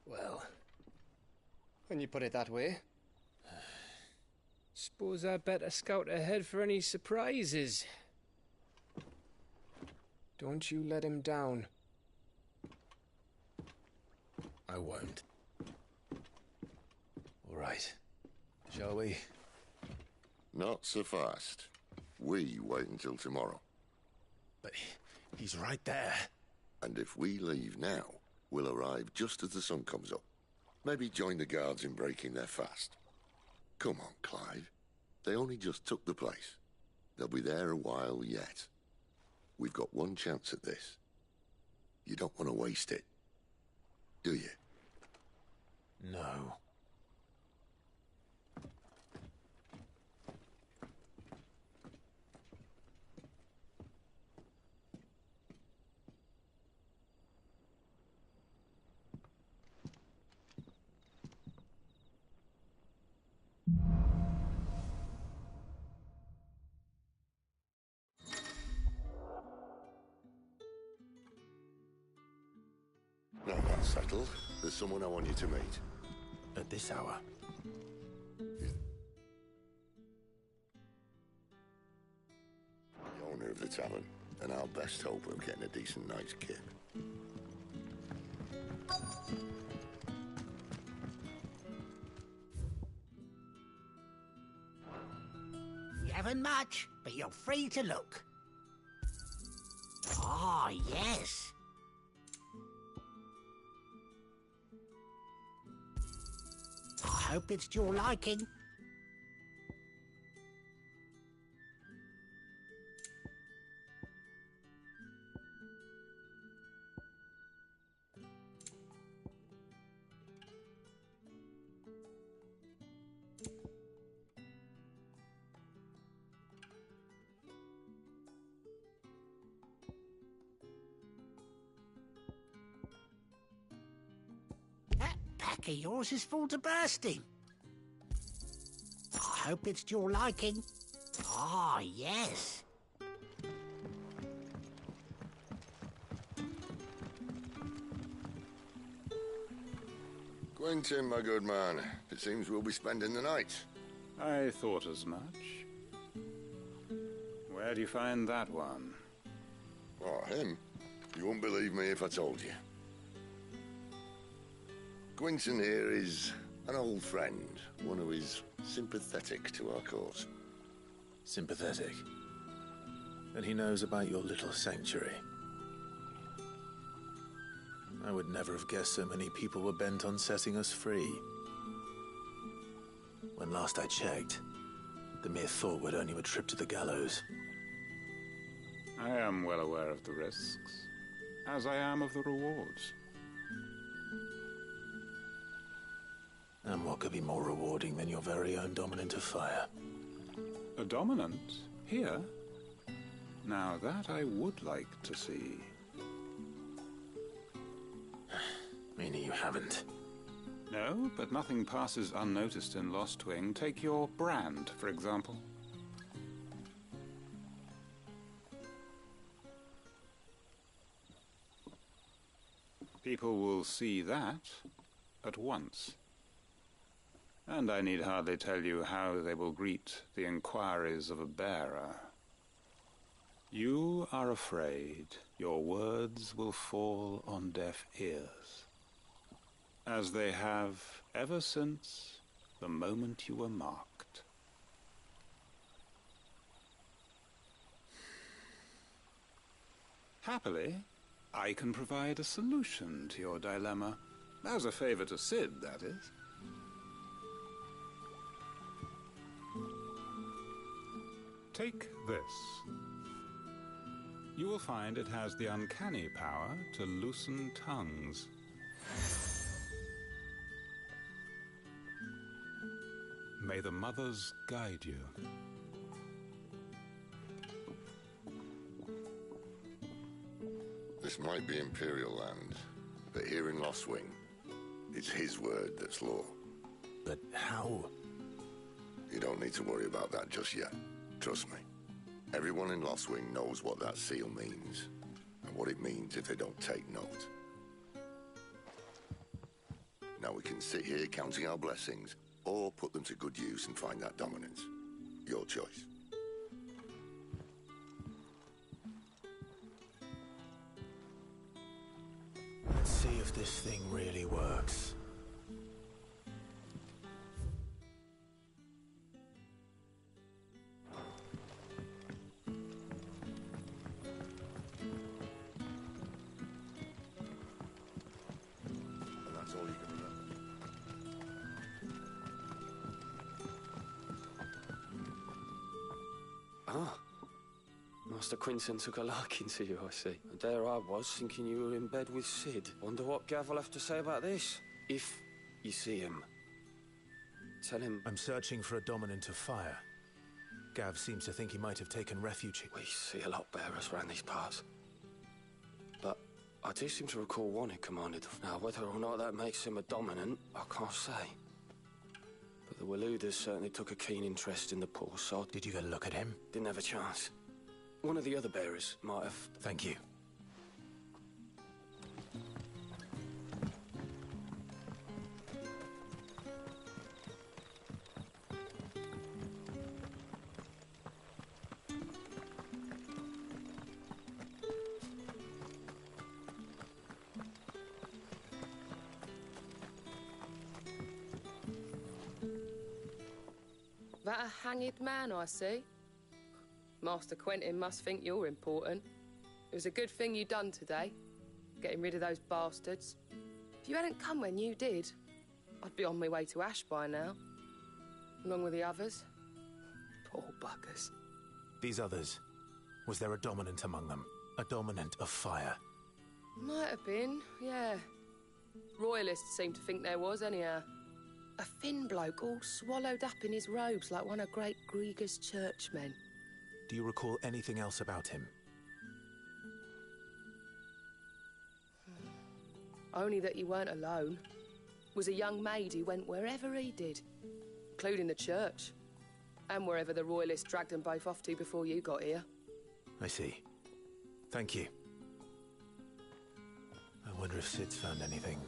Well, when you put it that way. Suppose I'd better scout ahead for any surprises. Don't you let him down. I won't. All right. Shall we? Not so fast. We wait until tomorrow. But he's right there. And if we leave now, we'll arrive just as the sun comes up. Maybe join the guards in breaking their fast. Come on, Clive. They only just took the place. They'll be there a while yet. We've got one chance at this. You don't want to waste it, do you? No. Now that's settled. There's someone I want you to meet. At this hour? of the tavern, and our best hope of getting a decent night's kip. You haven't much, but you're free to look. Ah, yes. I hope it's to your liking. Pack of yours is full to bursting. I hope it's to your liking. Ah, yes. Quentin, my good man, it seems we'll be spending the night. I thought as much. Where do you find that one? Oh, him? You wouldn't believe me if I told you. Quentin here is an old friend, one who is sympathetic to our cause. Sympathetic? And he knows about your little sanctuary. I would never have guessed so many people were bent on setting us free. When last I checked, the mere thought would earn you a trip to the gallows. I am well aware of the risks, as I am of the rewards. And what could be more rewarding than your very own dominant of fire? A dominant? Here? Now that I would like to see. Meaning you haven't? No, but nothing passes unnoticed in Lost Wing. Take your brand, for example. People will see that at once. And I need hardly tell you how they will greet the inquiries of a bearer. You are afraid your words will fall on deaf ears, as they have ever since the moment you were marked. Happily, I can provide a solution to your dilemma, as a favor to Sid, that is. Take this. You will find it has the uncanny power to loosen tongues. May the mothers guide you. This might be Imperial land, but here in Lost Wing, it's his word that's law. But how? You don't need to worry about that just yet. Trust me. Everyone in Lost Wing knows what that seal means, and what it means if they don't take note. Now we can sit here counting our blessings, or put them to good use and find that dominance. Your choice. Let's see if this thing really works. And that's all you can remember. Ah. Master Quinton took a liking to you, I see. And there I was, thinking you were in bed with Sid. Wonder what Gav will have to say about this. If you see him, tell him... I'm searching for a dominant of fire. Gav seems to think he might have taken refuge here. We see a lot bearers around these parts. But I do seem to recall one who commanded them. Now, whether or not that makes him a dominant, I can't say. But the Waluders certainly took a keen interest in the poor sod. Did you get a look at him? Didn't have a chance. One of the other bearers might have... Thank you. That a hanged man I see? Master Quentin must think you're important. It was a good thing you done today, getting rid of those bastards. If you hadn't come when you did, I'd be on my way to Ash by now, along with the others. Poor buggers. These others, was there a dominant among them? A dominant of fire? Might have been, yeah. Royalists seem to think there was, anyhow. A thin bloke all swallowed up in his robes like one of Great Grieger's churchmen. Do you recall anything else about him? Only that he weren't alone. Was a young maid who went wherever he did, including the church, and wherever the Royalists dragged them both off to before you got here. I see. Thank you. I wonder if Sid's found anything.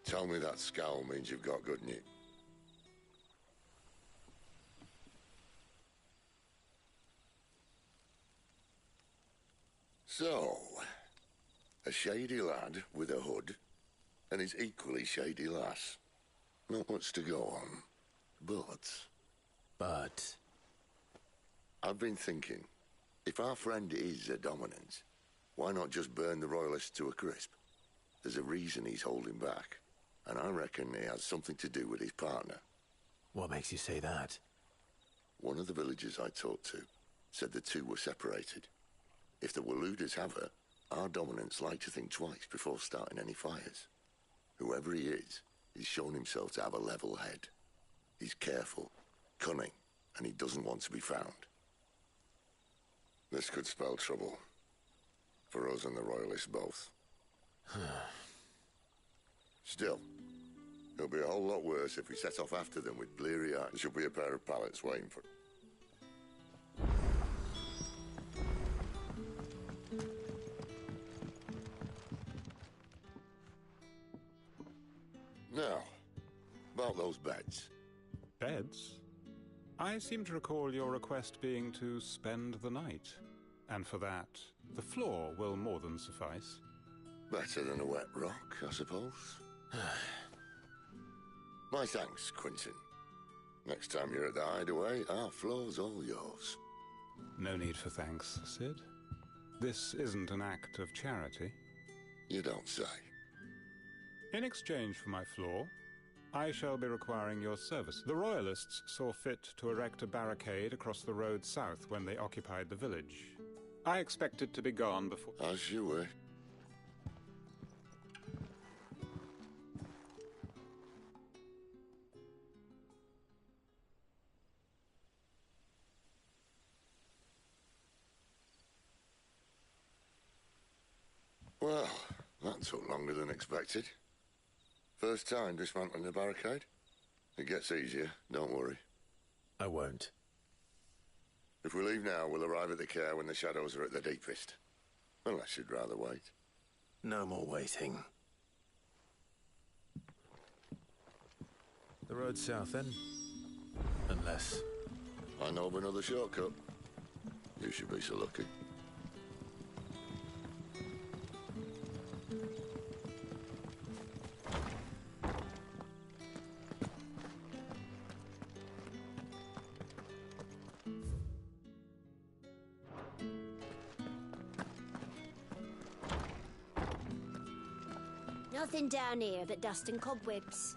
Tell me that scowl means you've got good news. So, a shady lad with a hood, and his equally shady lass. Not much to go on, but... I've been thinking, if our friend is a dominant, why not just burn the Royalists to a crisp? There's a reason he's holding back, and I reckon he has something to do with his partner. What makes you say that? One of the villagers I talked to said the two were separated. If the Waluders have her, our dominants like to think twice before starting any fires. Whoever he is, he's shown himself to have a level head. He's careful, cunning, and he doesn't want to be found. This could spell trouble. For us and the Royalists both. Still, it'll be a whole lot worse if we set off after them with bleary eyes. There should be a pair of pallets waiting for... Now, about those beds. Beds? I seem to recall your request being to spend the night. And for that, the floor will more than suffice. Better than a wet rock, I suppose. My thanks, Quentin. Next time you're at the hideaway, our floor's all yours. No need for thanks, Sid. This isn't an act of charity. You don't say. In exchange for my floor, I shall be requiring your service. The Royalists saw fit to erect a barricade across the road south when they occupied the village. I expect it to be gone before... As you wish. Well, that took longer than expected. First time dismantling a barricade? It gets easier, don't worry. I won't. If we leave now, we'll arrive at the care when the shadows are at their deepest. Unless you'd rather wait. No more waiting. The road south, then? Unless... I know of another shortcut. You should be so lucky. Nothing down here but dust and cobwebs.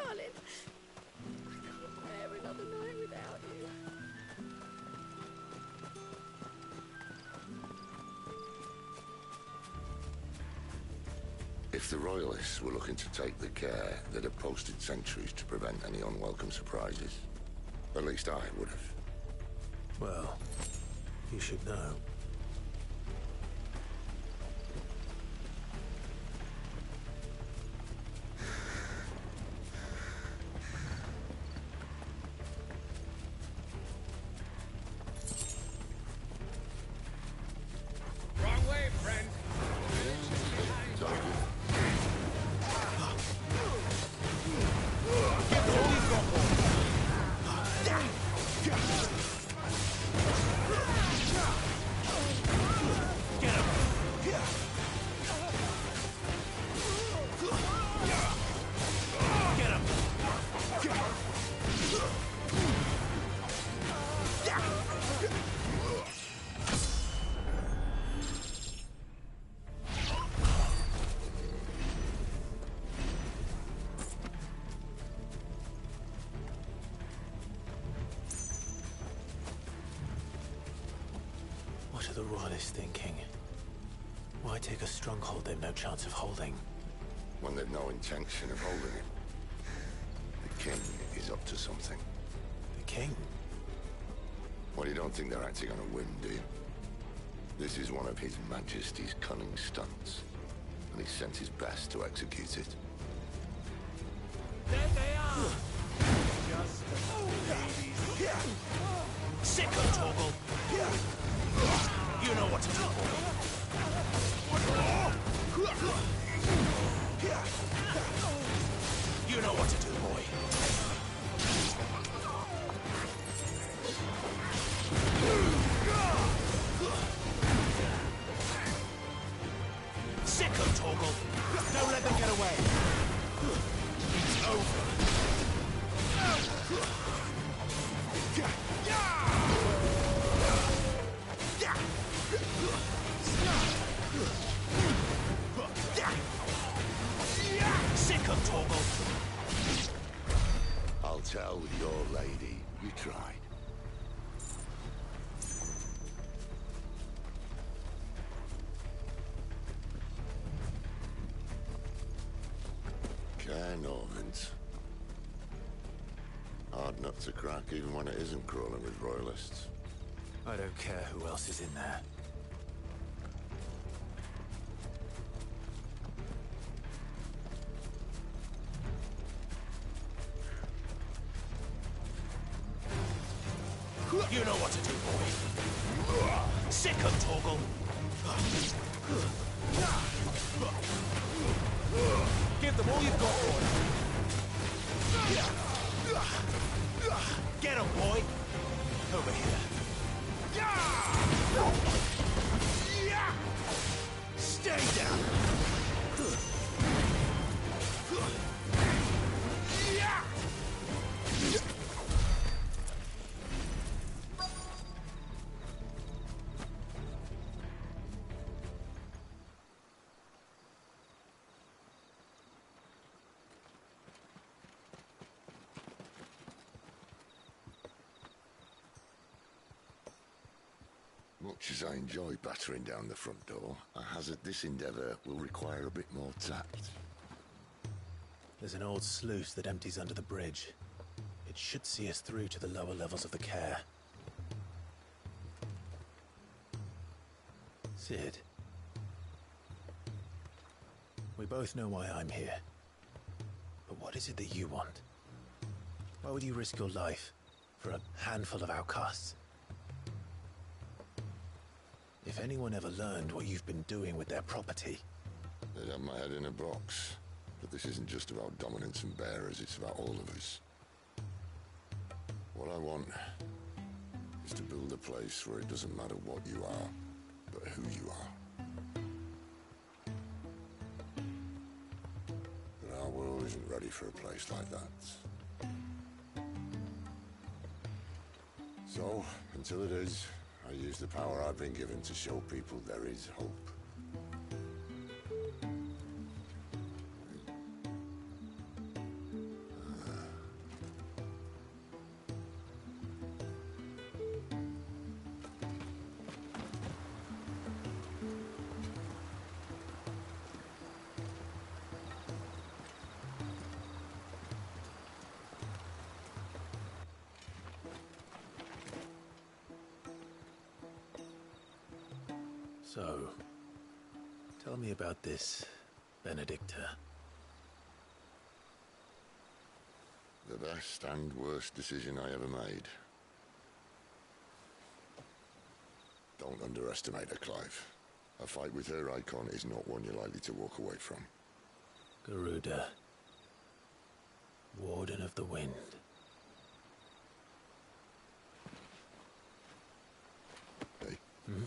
darling. I can't bear another night without you. If the Royalists were looking to take the care, they'd have posted sentries to prevent any unwelcome surprises. At least I would have. Well, you should know. Wrong way, friend. What are the Royalists thinking? Why take a stronghold they've no chance of holding? When they've no intention of holding it. The king is up to something. The king? Well, you don't think they're acting on a whim, do you? This is one of His Majesty's cunning stunts, and he sent his best to execute it. There they are! Just babies. Sicko, Torgal! You know what to do, boy. You know what to do, boy. Sicko, Torgal! Don't let them get away! It's over! Sicko, Torgal! I'll tell your lady you tried. Care Norvins. Hard nut to crack even when it isn't crawling with Royalists. I don't care who else is in there. You know what to do, boy. Sicko, Torgal! Give them all you've got, boy. Get him, boy! Over here. Stay down! Much as I enjoy battering down the front door, I hazard this endeavour will require a bit more tact. There's an old sluice that empties under the bridge. It should see us through to the lower levels of the care. Sid. We both know why I'm here. But what is it that you want? Why would you risk your life for a handful of outcasts? If anyone ever learned what you've been doing with their property... They'd have my head in a box. But this isn't just about dominance and bearers, it's about all of us. What I want is to build a place where it doesn't matter what you are, but who you are. But our world isn't ready for a place like that. So, until it is, I use the power I've been given to show people there is hope. So, tell me about this Benedicta. The best and worst decision I ever made. Don't underestimate her, Clive. A fight with her icon is not one you're likely to walk away from. Garuda. Warden of the Wind. Hey? Hmm?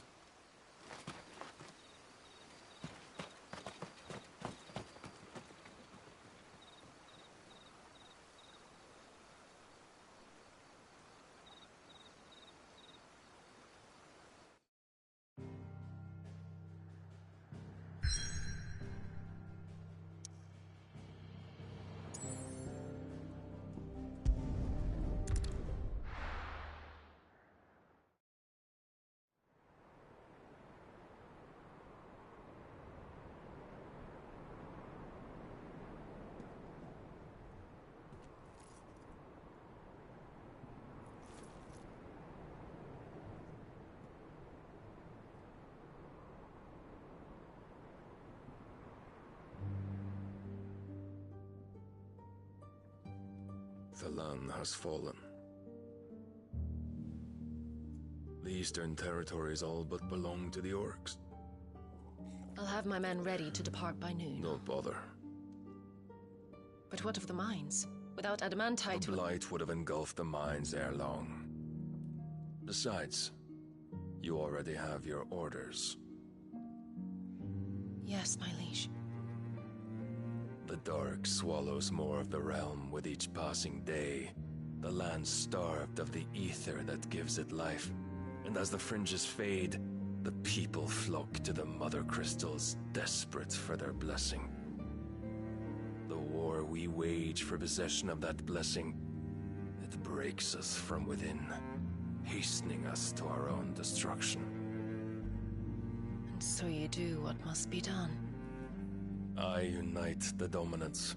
The land has fallen. The eastern territories all but belong to the orcs. I'll have my men ready to depart by noon. Don't bother. But what of the mines? Without adamantite... The blight would have engulfed the mines ere long. Besides, you already have your orders. Yes, my liege. The dark swallows more of the realm with each passing day. The land starved of the ether that gives it life. And as the fringes fade, the people flock to the mother crystals, desperate for their blessing. The war we wage for possession of that blessing, it breaks us from within, hastening us to our own destruction. And so you do what must be done. I unite the dominants,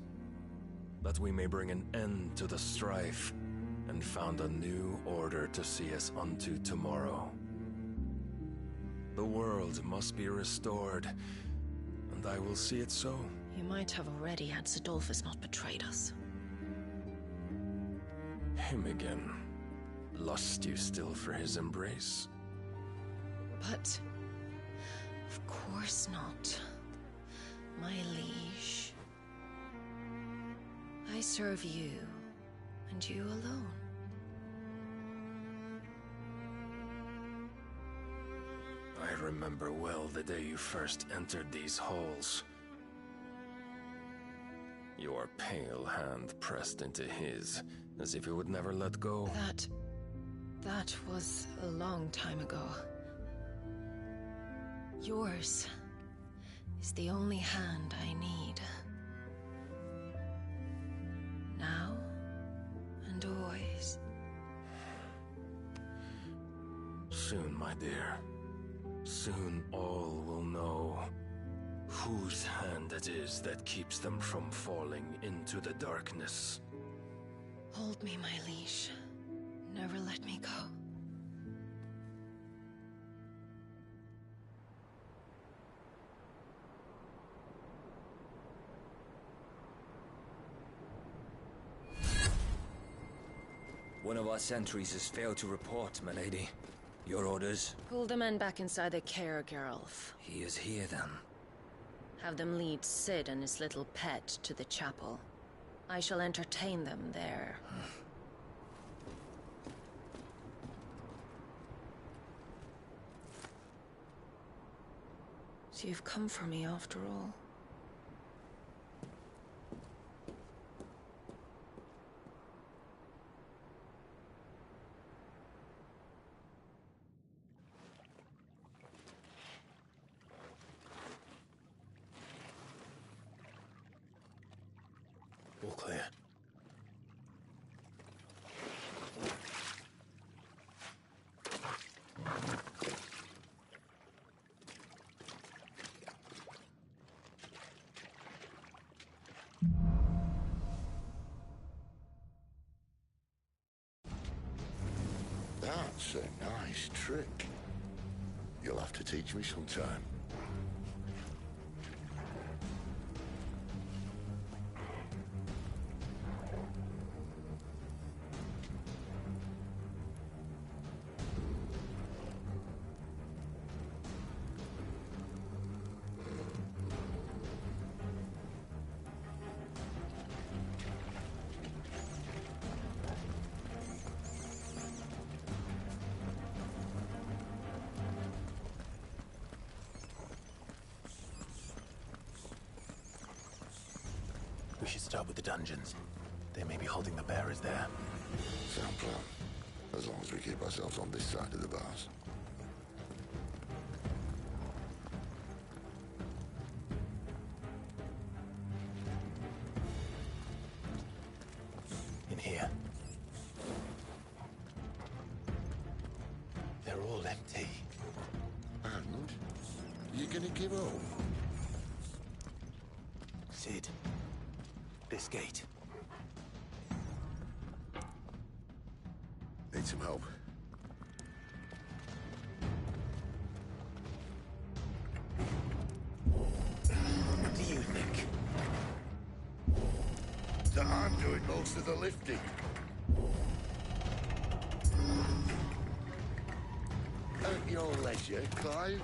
that we may bring an end to the strife, and found a new order to see us unto tomorrow. The world must be restored, and I will see it so. You might have already had Sidolphus not betrayed us. Him again. Lust you still for his embrace? But... of course not. My liege. I serve you, and you alone. I remember well the day you first entered these halls. Your pale hand pressed into his, as if it would never let go. That was a long time ago. Yours is the only hand I need. Now and always. Soon, my dear. Soon all will know whose hand it is that keeps them from falling into the darkness. Hold me, my liege. Never let me go. One of our sentries has failed to report, my lady. Your orders? Pull the men back inside the care, Geralf. He is here, then. Have them lead Sid and his little pet to the chapel. I shall entertain them there. So you've come for me after all. All clear. That's a nice trick. You'll have to teach me sometime. We should start with the dungeons. They may be holding the bearers there. Sound plan. As long as we keep ourselves on this side of the bars. In here. They're all empty. And? You gonna give up? Sid. This gate. Need some help. What do you think? That I'm doing most of the lifting. At your leisure, Clive.